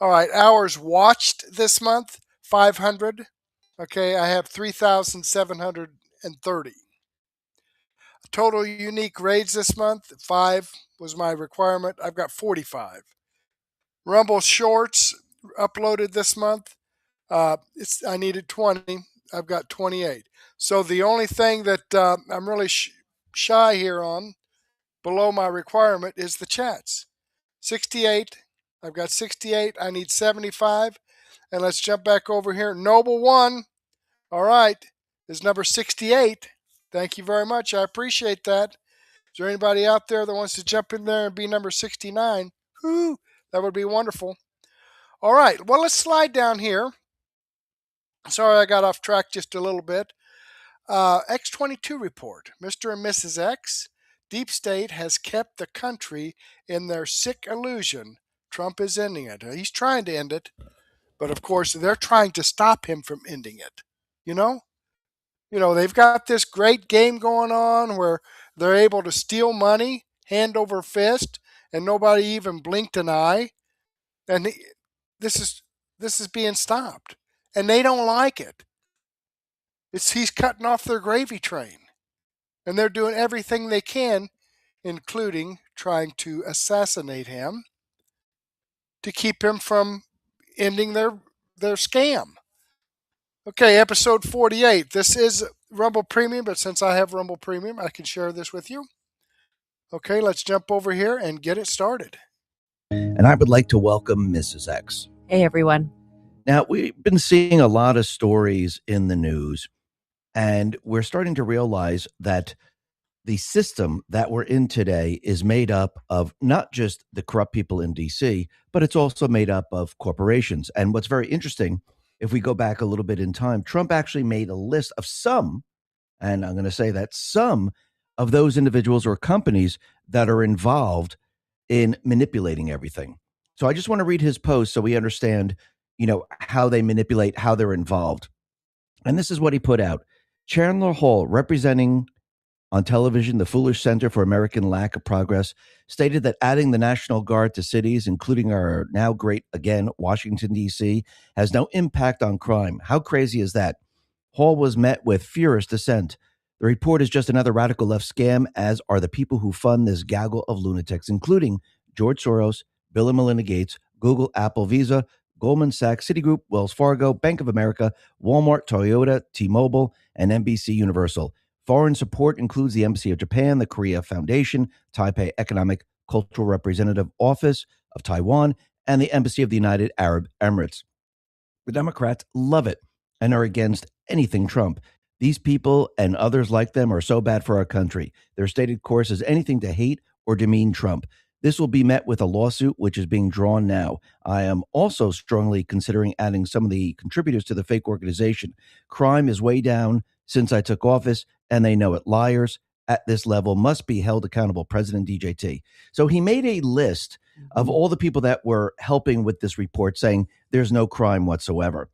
A: All right, hours watched this month, 500. Okay, I have 3,730. Total unique raids this month, 5 was my requirement. I've got 45. Rumble Shorts uploaded this month. I needed 20. I've got 28. So the only thing that I'm really shy here on, below my requirement, is the chats. 68. I've got 68. I need 75. And let's jump back over here. Noble One. All right. Is number 68. Thank you very much. I appreciate that. Is there anybody out there that wants to jump in there and be number 69? Whoo, that would be wonderful. All right. Well, let's slide down here. Sorry, I got off track just a little bit. X22 report. Mr. and Mrs. X, Deep State has kept the country in their sick illusion. Trump is ending it. He's trying to end it, but of course, they're trying to stop him from ending it. They've got this great game going on where they're able to steal money, hand over fist, and nobody even blinked an eye. And this is being stopped. And they don't like it. He's cutting off their gravy train. And they're doing everything they can, including trying to assassinate him to keep him from ending their scam. Okay, episode 48. This is Rumble Premium, but since I have Rumble Premium, I can share this with you. Okay, let's jump over here and get it started.
N: And I would like to welcome Mrs. X.
O: Hey, everyone.
N: Now, we've been seeing a lot of stories in the news, and we're starting to realize that the system that we're in today is made up of not just the corrupt people in D.C., but it's also made up of corporations. And what's very interesting, if we go back a little bit in time, Trump actually made a list of some, and I'm going to say that some of those individuals or companies that are involved in manipulating everything. So I just want to read his post so we understand, how they manipulate, how they're involved. And this is what he put out. Chandler Hall, representing On television, the Foolish Center for American Lack of Progress stated that adding the National Guard to cities, including our now great, again, Washington, D.C., has no impact on crime. How crazy is that? Hall was met with furious dissent. The report is just another radical left scam, as are the people who fund this gaggle of lunatics, including George Soros, Bill and Melinda Gates, Google, Apple, Visa, Goldman Sachs, Citigroup, Wells Fargo, Bank of America, Walmart, Toyota, T-Mobile, and NBC Universal. Foreign support includes the Embassy of Japan, the Korea Foundation, Taipei Economic Cultural Representative Office of Taiwan, and the Embassy of the United Arab Emirates. The Democrats love it and are against anything Trump. These people and others like them are so bad for our country. Their stated course is anything to hate or demean Trump. This will be met with a lawsuit, which is being drawn now. I am also strongly considering adding some of the contributors to the fake organization. Crime is way down since I took office, and they know it. Liars at this level must be held accountable, President DJT. So he made a list of all the people that were helping with this report, saying there's no crime whatsoever.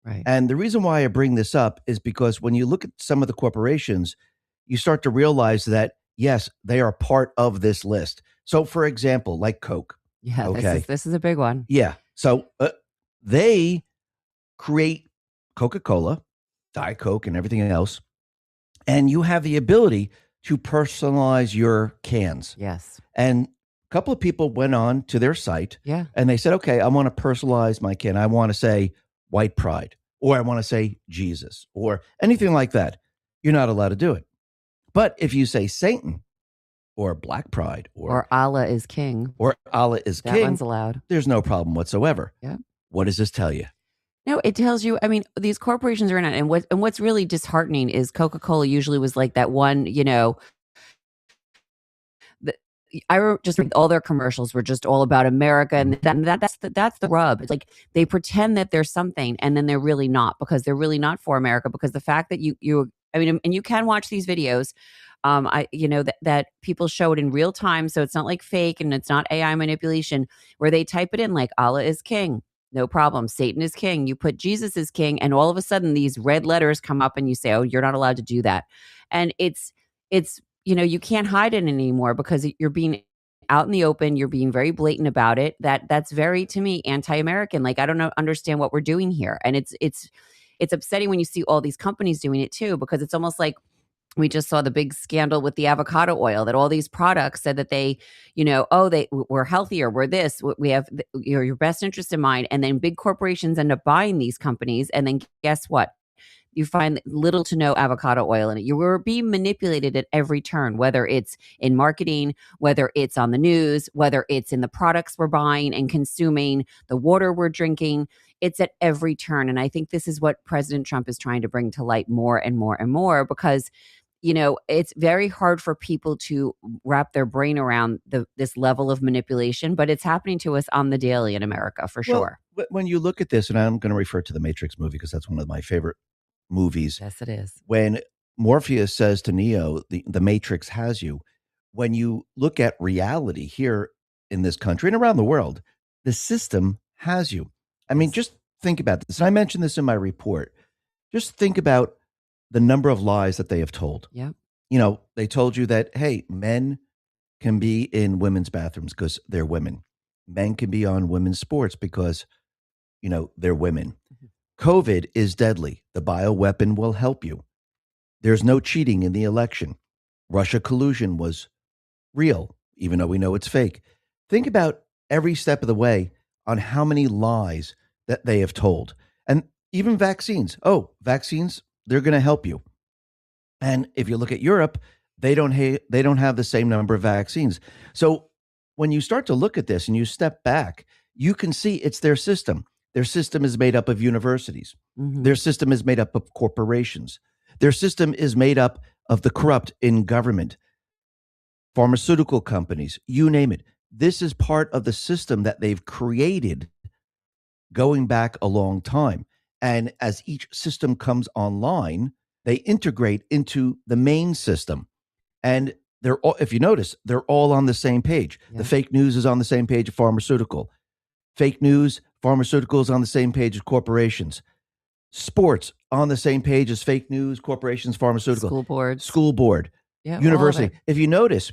O: Right.
N: And the reason why I bring this up is because when you look at some of the corporations, you start to realize that, yes, they are part of this list. So, for example, like Coke.
O: Yeah,
N: okay.
O: this is a big one.
N: Yeah. So they create Coca-Cola, Diet Coke, and everything else. And you have the ability to personalize your cans.
O: Yes.
N: And a couple of people went on to their site.
O: Yeah.
N: And they said, okay, I want to personalize my can. I want to say white pride, or I want to say Jesus, or anything like that. You're not allowed to do it. But if you say Satan, or black pride,
O: or Allah is king,
N: or Allah is
O: that
N: king,
O: one's allowed.
N: There's no problem whatsoever.
O: Yeah.
N: What does this tell you?
O: No, it tells you, I mean, these corporations are in it. And what's really disheartening is Coca-Cola usually was like that one, just all their commercials were just all about America, and that's the rub. It's like they pretend that there's something, and then they're really not, because they're really not for America. Because the fact that and you can watch these videos, that people show it in real time, so it's not like fake and it's not AI manipulation, where they type it in like Allah is king, no problem. Satan is king. You put Jesus is king, and all of a sudden these red letters come up, and you say, "Oh, you're not allowed to do that." And it's you can't hide it anymore, because you're being out in the open. You're being very blatant about it. That's very, to me, anti-American. Like, I don't understand what we're doing here. And it's upsetting when you see all these companies doing it too, because it's almost like we just saw the big scandal with the avocado oil, that all these products said that we're healthier, we're this, we have your best interest in mind. And then big corporations end up buying these companies. And then guess what? You find little to no avocado oil in it. You were being manipulated at every turn, whether it's in marketing, whether it's on the news, whether it's in the products we're buying and consuming, the water we're drinking. It's at every turn. And I think this is what President Trump is trying to bring to light more and more and more, because it's very hard for people to wrap their brain around this level of manipulation, but it's happening to us on the daily in America, for sure.
N: Well, when you look at this, and I'm going to refer to the Matrix movie because that's one of my favorite movies.
O: Yes, it is.
N: When Morpheus says to Neo, the Matrix has you. When you look at reality here in this country and around the world, the system has you. I mean, just think about this. And I mentioned this in my report. Just think about the number of lies that they have told.
O: Yeah.
N: They told you that, hey, men can be in women's bathrooms because they're women. Men can be on women's sports because, they're women. COVID is deadly. The bioweapon will help you. There's no cheating in the election. Russia collusion was real, even though we know it's fake. Think about every step of the way on how many lies that they have told. And even vaccines. Oh, vaccines, they're going to help you. And if you look at Europe, they don't have the same number of vaccines. So when you start to look at this and you step back, you can see it's their system. Their system is made up of universities.
O: Mm-hmm.
N: Their system is made up of corporations. Their system is made up of the corrupt in government, pharmaceutical companies, you name it. This is part of the system that they've created going back a long time. And as each system comes online, they integrate into the main system. And they're all, if you notice, they're all on the same page. Yeah. The fake news is on the same page of pharmaceutical. Fake news, pharmaceuticals on the same page as corporations. Sports on the same page as fake news, corporations, pharmaceutical.
O: School board.
N: School board.
O: Yeah, all of
N: university.
O: it.
N: If you notice,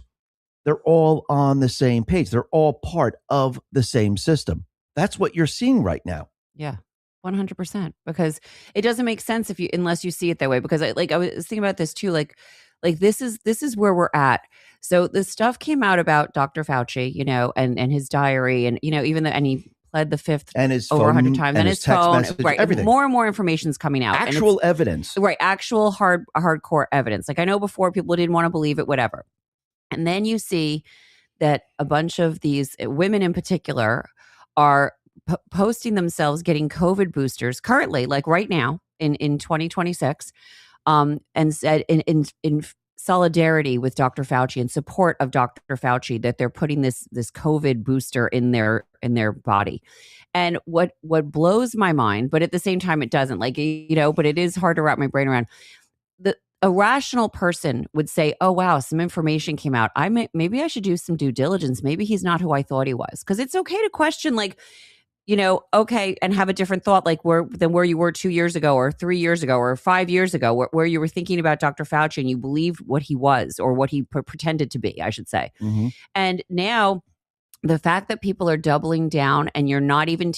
N: they're all on the same page. They're all part of the same system. That's what you're seeing right now.
O: Yeah. 100%, because it doesn't make sense if you unless you see it that way. Because I was thinking about this too, like this is where we're at. So the stuff came out about Dr. Fauci, and his diary, and even though, and he pled the fifth
N: And his
O: over 100
N: phone,
O: times,
N: and
O: and
N: his
O: his
N: text
O: phone,
N: message,
O: right?
N: everything.
O: More and more information's coming out. and
N: Actual
O: it's-
N: evidence.
O: Right, actual hardcore evidence. Like I know before people didn't want to believe it, whatever. And then you see that a bunch of these women in particular are posting themselves getting COVID boosters currently, like right now in 2026, and said in solidarity with Dr. Fauci, in support of Dr. Fauci, that they're putting this COVID booster in their body. And what blows my mind, but at the same time it doesn't, but it is hard to wrap my brain around. A rational person would say, "Oh wow, some information came out. Maybe I should do some due diligence. Maybe he's not who I thought he was." Because it's okay to question, okay, and have a different thought, where you were 2 years ago, or 3 years ago, or 5 years ago, where you were thinking about Dr. Fauci and you believed what he was, or what he pretended to be, I should say.
N: Mm-hmm.
O: And now, the fact that people are doubling down and you're not even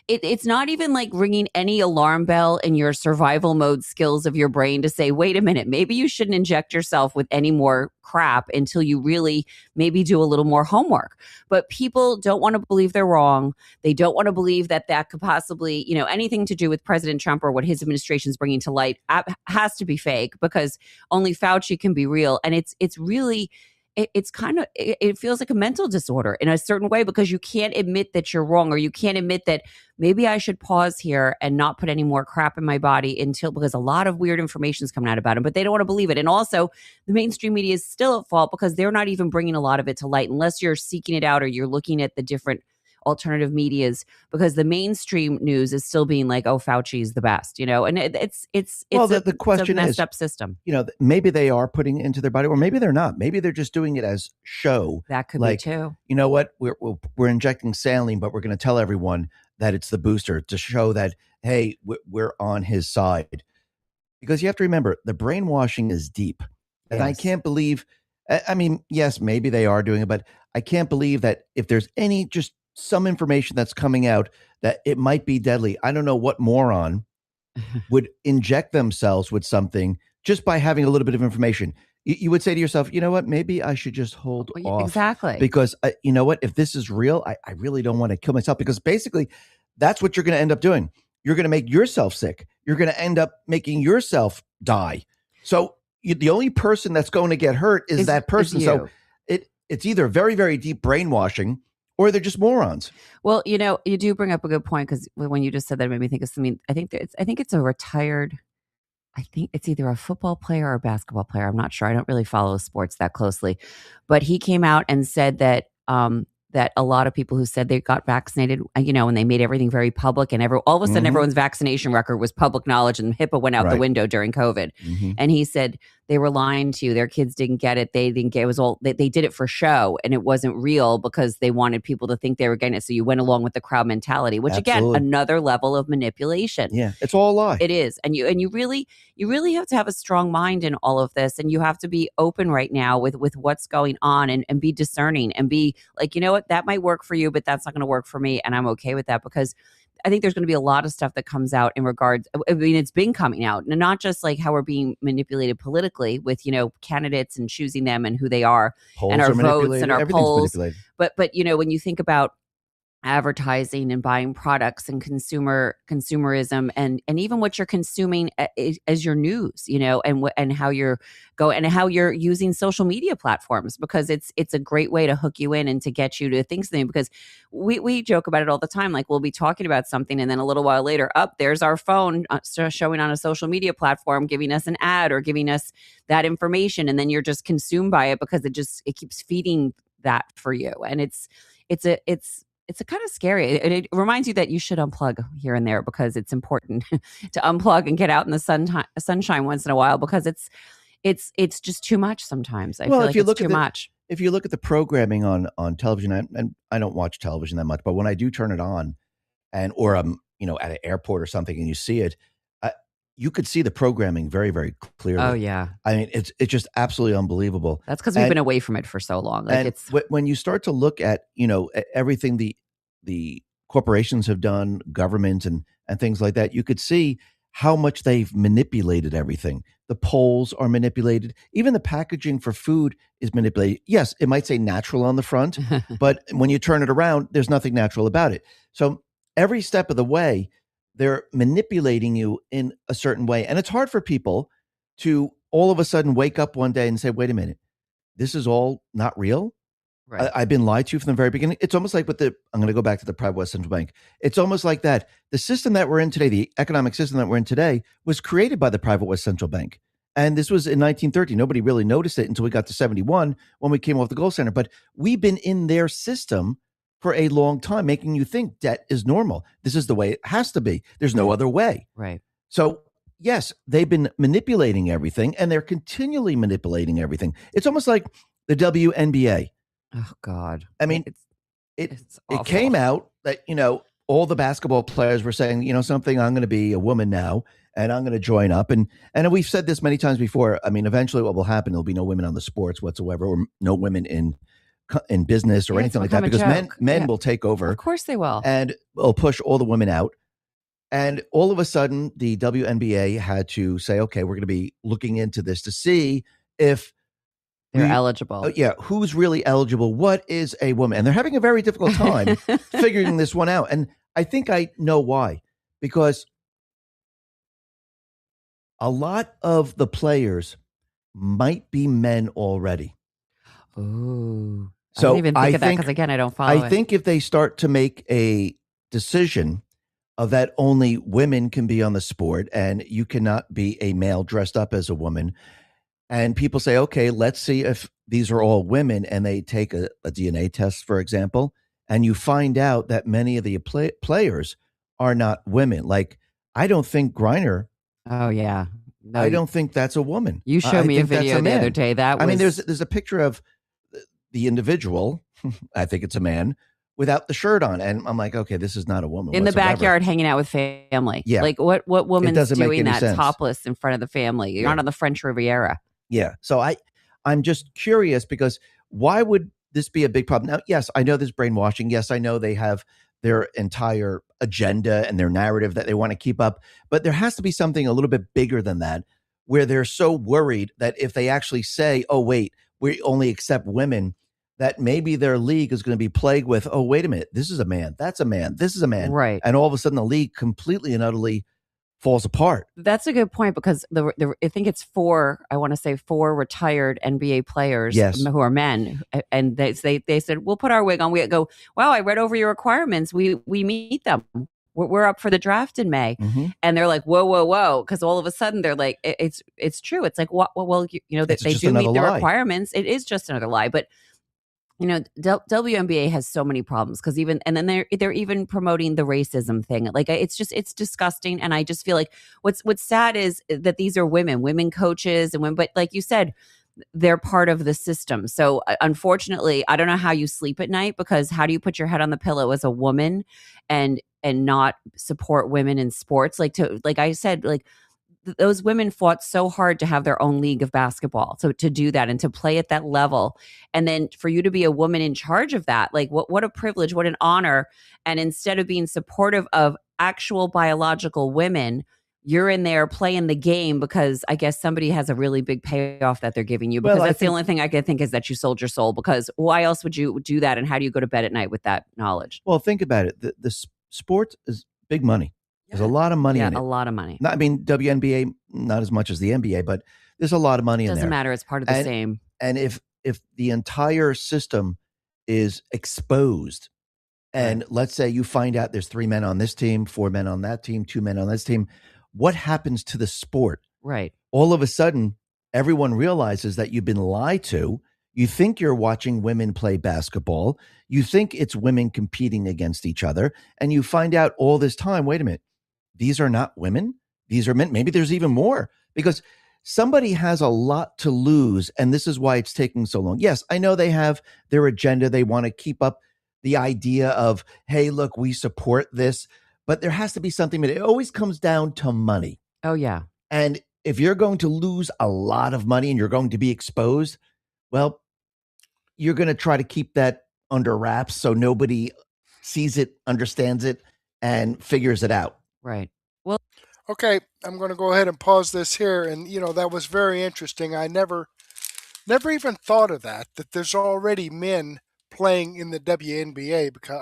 O: it's not even ringing any alarm bell in your survival mode skills of your brain to say, wait a minute, maybe you shouldn't inject yourself with any more crap until you really maybe do a little more homework. But people don't want to believe they're wrong. They don't want to believe that could possibly, anything to do with President Trump or what his administration is bringing to light has to be fake, because only Fauci can be real. And it's really, it's kind of, it feels like a mental disorder in a certain way, because you can't admit that you're wrong, or you can't admit that maybe I should pause here and not put any more crap in my body because a lot of weird information is coming out about him, but they don't want to believe it. And also the mainstream media is still at fault, because they're not even bringing a lot of it to light unless you're seeking it out or you're looking at the different alternative medias, because the mainstream news is still being like, oh, Fauci is the best, and it's
N: the question
O: a messed
N: is,
O: up system.
N: Maybe they are putting it into their body, or maybe they're not. Maybe they're just doing it as show.
O: That could be too.
N: You know what? We're injecting saline, but we're going to tell everyone that it's the booster to show that, hey, we're on his side. Because you have to remember, the brainwashing is deep. And
O: Yes.
N: I can't believe, I mean, yes, maybe they are doing it, but I can't believe that if there's just some information that's coming out that it might be deadly, I don't know what moron would inject themselves with something just by having a little bit of information. You would say to yourself, you know what, maybe I should just hold off.
O: Exactly.
N: Because you know what, if this is real, I really don't want to kill myself, because basically that's what you're going to end up doing. You're going to make yourself sick. You're going to end up making yourself die. So the only person that's going to get hurt is that person. So it's either very, very deep brainwashing, or they're just morons.
O: Well, you do bring up a good point, because when you just said that, it made me think of something. I think it's a retired, I think it's either a football player or a basketball player. I'm not sure. I don't really follow sports that closely, but he came out and said that that a lot of people who said they got vaccinated, and they made everything very public, and all of a sudden everyone's vaccination record was public knowledge, and HIPAA went out the window during COVID. And he said they were lying to you. Their kids didn't get it. They didn't get it. It was all they did it for show, and it wasn't real, because they wanted people to think they were getting it. So you went along with the crowd mentality, which again, another level of manipulation.
N: Yeah, it's all a lie.
O: It is. And you really have to have a strong mind in all of this, and you have to be open right now with what's going on, and be discerning, and be like, you know what, that might work for you, but that's not going to work for me, and I'm okay with that, because I think there's going to be a lot of stuff that comes out in regards, I mean, it's been coming out, and not just like how we're being manipulated politically with, candidates and choosing them and who they are,
N: Polls
O: and our
N: are
O: votes
N: manipulated.
O: and our
N: Everything's
O: polls.
N: manipulated.
O: But when you think about advertising and buying products and consumerism, and even what you're consuming as your news, and how you're and how you're using social media platforms, because it's a great way to hook you in and to get you to think something, because we joke about it all the time. Like, we'll be talking about something, and then a little while later, there's our phone showing on a social media platform, giving us an ad or giving us that information, and then you're just consumed by it, because it keeps feeding that for you. And it's a kind of scary. It reminds you that you should unplug here and there, because it's important to unplug and get out in the sunshine once in a while, because it's just too much sometimes. I feel like it's too much.
N: If you look at the programming on television, and I don't watch television that much, but when I do turn it on, or I'm at an airport or something and you see it, you could see the programming very, very clearly.
O: Oh yeah.
N: I mean, it's just absolutely unbelievable.
O: That's because we've been away from it for so long. Like
N: And
O: it's
N: when you start to look at, everything the corporations have done, governments and things like that, you could see how much they've manipulated everything. The polls are manipulated. Even the packaging for food is manipulated. Yes, it might say natural on the front, but when you turn it around, there's nothing natural about it. So every step of the way, they're manipulating you in a certain way. And it's hard for people to all of a sudden wake up one day and say, wait a minute, this is all not real.
O: right.
N: I've been lied to from the very beginning. It's almost like I'm going to go back to the private West Central Bank. It's almost like that. The system that we're in today, the economic system that we're in today, was created by the private West Central Bank. And this was in 1930. Nobody really noticed it until we got to 71 when we came off the gold standard. But we've been in their system for a long time, making you think debt is normal. This is the way it has to be. There's no other way.
O: Right.
N: So yes, they've been manipulating everything, and they're continually manipulating everything. It's almost like the WNBA.
O: Oh God.
N: I mean,
O: it's
N: it
O: awful.
N: came out that, all the basketball players were saying, something, I'm going to be a woman now and I'm going to join up. And we've said this many times before. I mean, eventually what will happen, there'll be no women on the sports whatsoever, or no women in business or
O: Yeah,
N: anything
O: it's
N: like that,
O: become a
N: because
O: joke.
N: men
O: Yeah.
N: will take over
O: Of course they will.
N: and will push all the women out. And all of a sudden, the WNBA had to say, okay, we're going to be looking into this to see if
O: They're eligible.
N: who's really eligible? What is a woman? And they're having a very difficult time figuring this one out. And I think I know why. Because a lot of the players might be men already.
O: Ooh. I
N: So
O: didn't even think of that because again, I don't follow
N: I
O: it.
N: think if they start to make a decision of that only women can be on the sport and you cannot be a male dressed up as a woman, and people say, okay, let's see if these are all women, and they take a DNA test, for example, and you find out that many of the players are not women. Like, I don't think Griner,
O: Oh yeah. No,
N: I don't think that's a woman.
O: You
N: I
O: showed me a
N: think that's
O: video the
N: man.
O: other day. That was
N: I mean, there's a picture of the individual, I think it's a man, without the shirt on. And I'm like, okay, this is not a woman.
O: in the
N: whatsoever.
O: backyard hanging out with family.
N: Yeah.
O: Like what woman's
N: doesn't make
O: doing
N: any
O: that
N: sense.
O: topless in front of the family? You're
N: Yeah.
O: not on the French Riviera.
N: Yeah. So I'm just curious, because why would this be a big problem? Now, yes, I know there's brainwashing. Yes, I know they have their entire agenda and their narrative that they want to keep up, but there has to be something a little bit bigger than that, where they're so worried that if they actually say, oh, wait, we only accept women, that maybe their league is going to be plagued with, oh, wait a minute, this is a man, that's a man, this is a man.
O: Right.
N: And all of a sudden the league completely and utterly falls apart.
O: That's a good point, because I think it's four retired NBA players
N: Yes.
O: who are men, and they said, we'll put our wig on. We go, wow, I read over your requirements. We meet them. We're up for the draft in May.
N: Mhm.
O: And they're like, whoa, because all of a sudden they're like, it's true. It's like, well,
N: It's
O: they
N: just
O: do meet
N: another
O: the
N: lie.
O: requirements. It is just another lie, but. WNBA has so many problems, because then they're even promoting the racism thing. Like, it's disgusting. And I just feel like what's sad is that these are women coaches and women, but like you said, they're part of the system. So unfortunately, I don't know how you sleep at night, because how do you put your head on the pillow as a woman and not support women in sports? Like I said, like, those women fought so hard to have their own league of basketball. So to do that and to play at that level, and then for you to be a woman in charge of that, like what a privilege, what an honor. And instead of being supportive of actual biological women, you're in there playing the game because I guess somebody has a really big payoff that they're giving you. Because
N: Well, I
O: that's the
N: think-
O: only thing I can think is that you sold your soul, because why else would you do that? And how do you go to bed at night with that knowledge?
N: Well, think about it. The sport is big money. There's a lot of money in it.
O: A lot of money.
N: WNBA, not as much as the NBA, but there's a lot of money in there.
O: Doesn't matter. It's part of the
N: And-
O: same.
N: And if the entire system is exposed, and let's say you find out there's 3 men on this team, 4 men on that team, 2 men on this team, what happens to the sport?
O: Right.
N: All of a sudden, everyone realizes that you've been lied to. You think you're watching women play basketball. You think it's women competing against each other. And you find out all this time, wait a minute, these are not women. These are men. Maybe there's even more, because somebody has a lot to lose. And this is why it's taking so long. Yes, I know they have their agenda. They want to keep up the idea of, hey, look, we support this. But there has to be something. It always comes down to money.
O: Oh, yeah.
N: And if you're going to lose a lot of money and you're going to be exposed, well, you're going to try to keep that under wraps so nobody sees it, understands it, and figures it out.
O: Right. Well,
A: Okay, I'm going to go ahead and pause this here. And, that was very interesting. I never even thought of that there's already men playing in the WNBA because,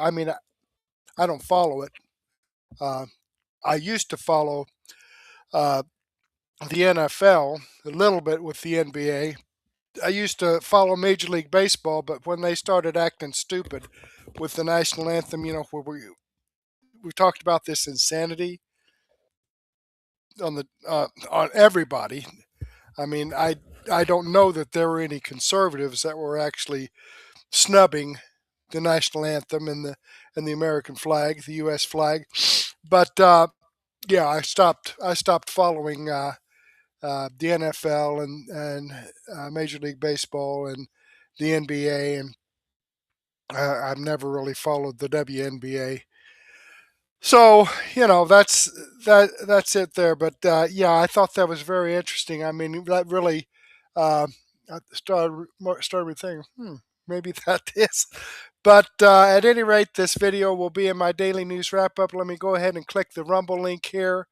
A: I don't follow it. I used to follow uh, the NFL a little bit with the NBA. I used to follow Major League Baseball, but when they started acting stupid with the national anthem, where we talked about this insanity on everybody. I don't know that there were any conservatives that were actually snubbing the national anthem and the American flag, the U.S. flag. But yeah, I stopped following the NFL and Major League Baseball and the NBA, and I've never really followed the WNBA. So that's it there. But yeah, I thought that was very interesting. That really started me thinking, maybe that is. But at any rate, this video will be in my daily news wrap up. Let me go ahead and click the Rumble link here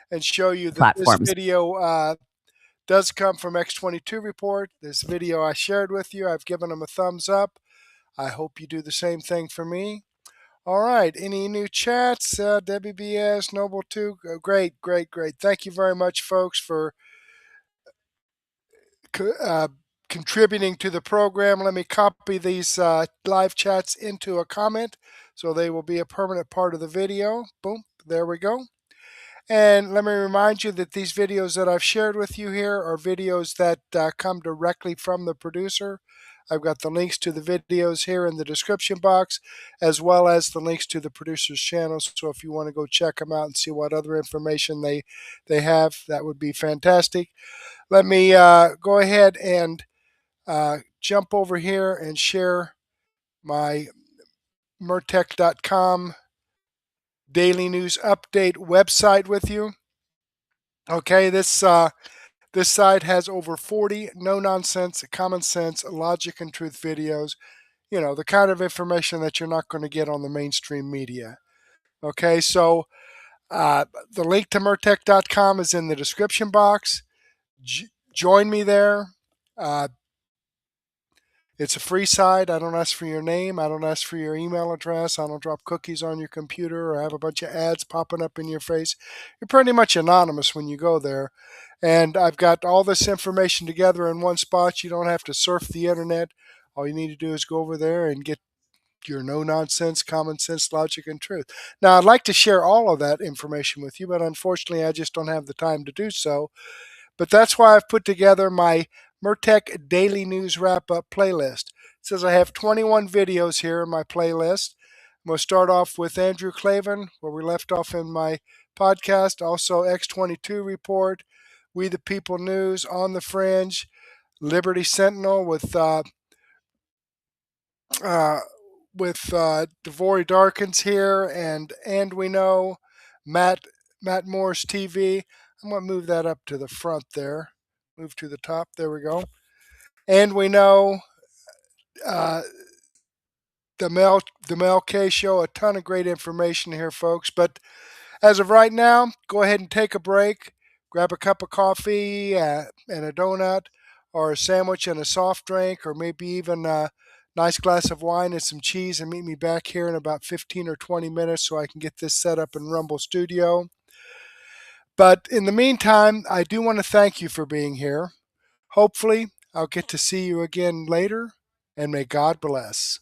A: and show you that this
O: platforms.
A: video does come from X22 Report. This video I shared with you, I've given them a thumbs up. I hope you do the same thing for me. All right. Any new chats? Debbie BS, Noble 2. Great. Thank you very much, folks, for contributing to the program. Let me copy these live chats into a comment so they will be a permanent part of the video. Boom. There we go. And let me remind you that these videos that I've shared with you here are videos that come directly from the producer. I've got the links to the videos here in the description box, as well as the links to the producer's channels. So if you want to go check them out and see what other information they have, that would be fantastic. Let me go ahead and jump over here and share my Mertech.com daily news update website with you. Okay, this site has over 40 no-nonsense, common sense, logic, and truth videos. The kind of information that you're not going to get on the mainstream media. Okay, so the link to Mertech.com is in the description box. Join me there. It's a free site. I don't ask for your name. I don't ask for your email address. I don't drop cookies on your computer or have a bunch of ads popping up in your face. You're pretty much anonymous when you go there. And I've got all this information together in one spot. You don't have to surf the internet. All you need to do is go over there and get your no-nonsense, common sense, logic, and truth. Now, I'd like to share all of that information with you, but unfortunately, I just don't have the time to do so. But that's why I've put together my Mertech Daily News Wrap-Up playlist. It says I have 21 videos here in my playlist. I'm going to start off with Andrew Klavan, where we left off in my podcast. Also, X22 Report, We the People News, On the Fringe, Liberty Sentinel with Devory Darkins here, and we know MattMorseTV. I'm going to move that up to the front there. Move to the top. There we go. And we know the Mel K Show. A ton of great information here, folks. But as of right now, go ahead and take a break. Grab a cup of coffee and a donut, or a sandwich and a soft drink, or maybe even a nice glass of wine and some cheese, and meet me back here in about 15 or 20 minutes so I can get this set up in Rumble Studio. But in the meantime, I do want to thank you for being here. Hopefully, I'll get to see you again later, and may God bless.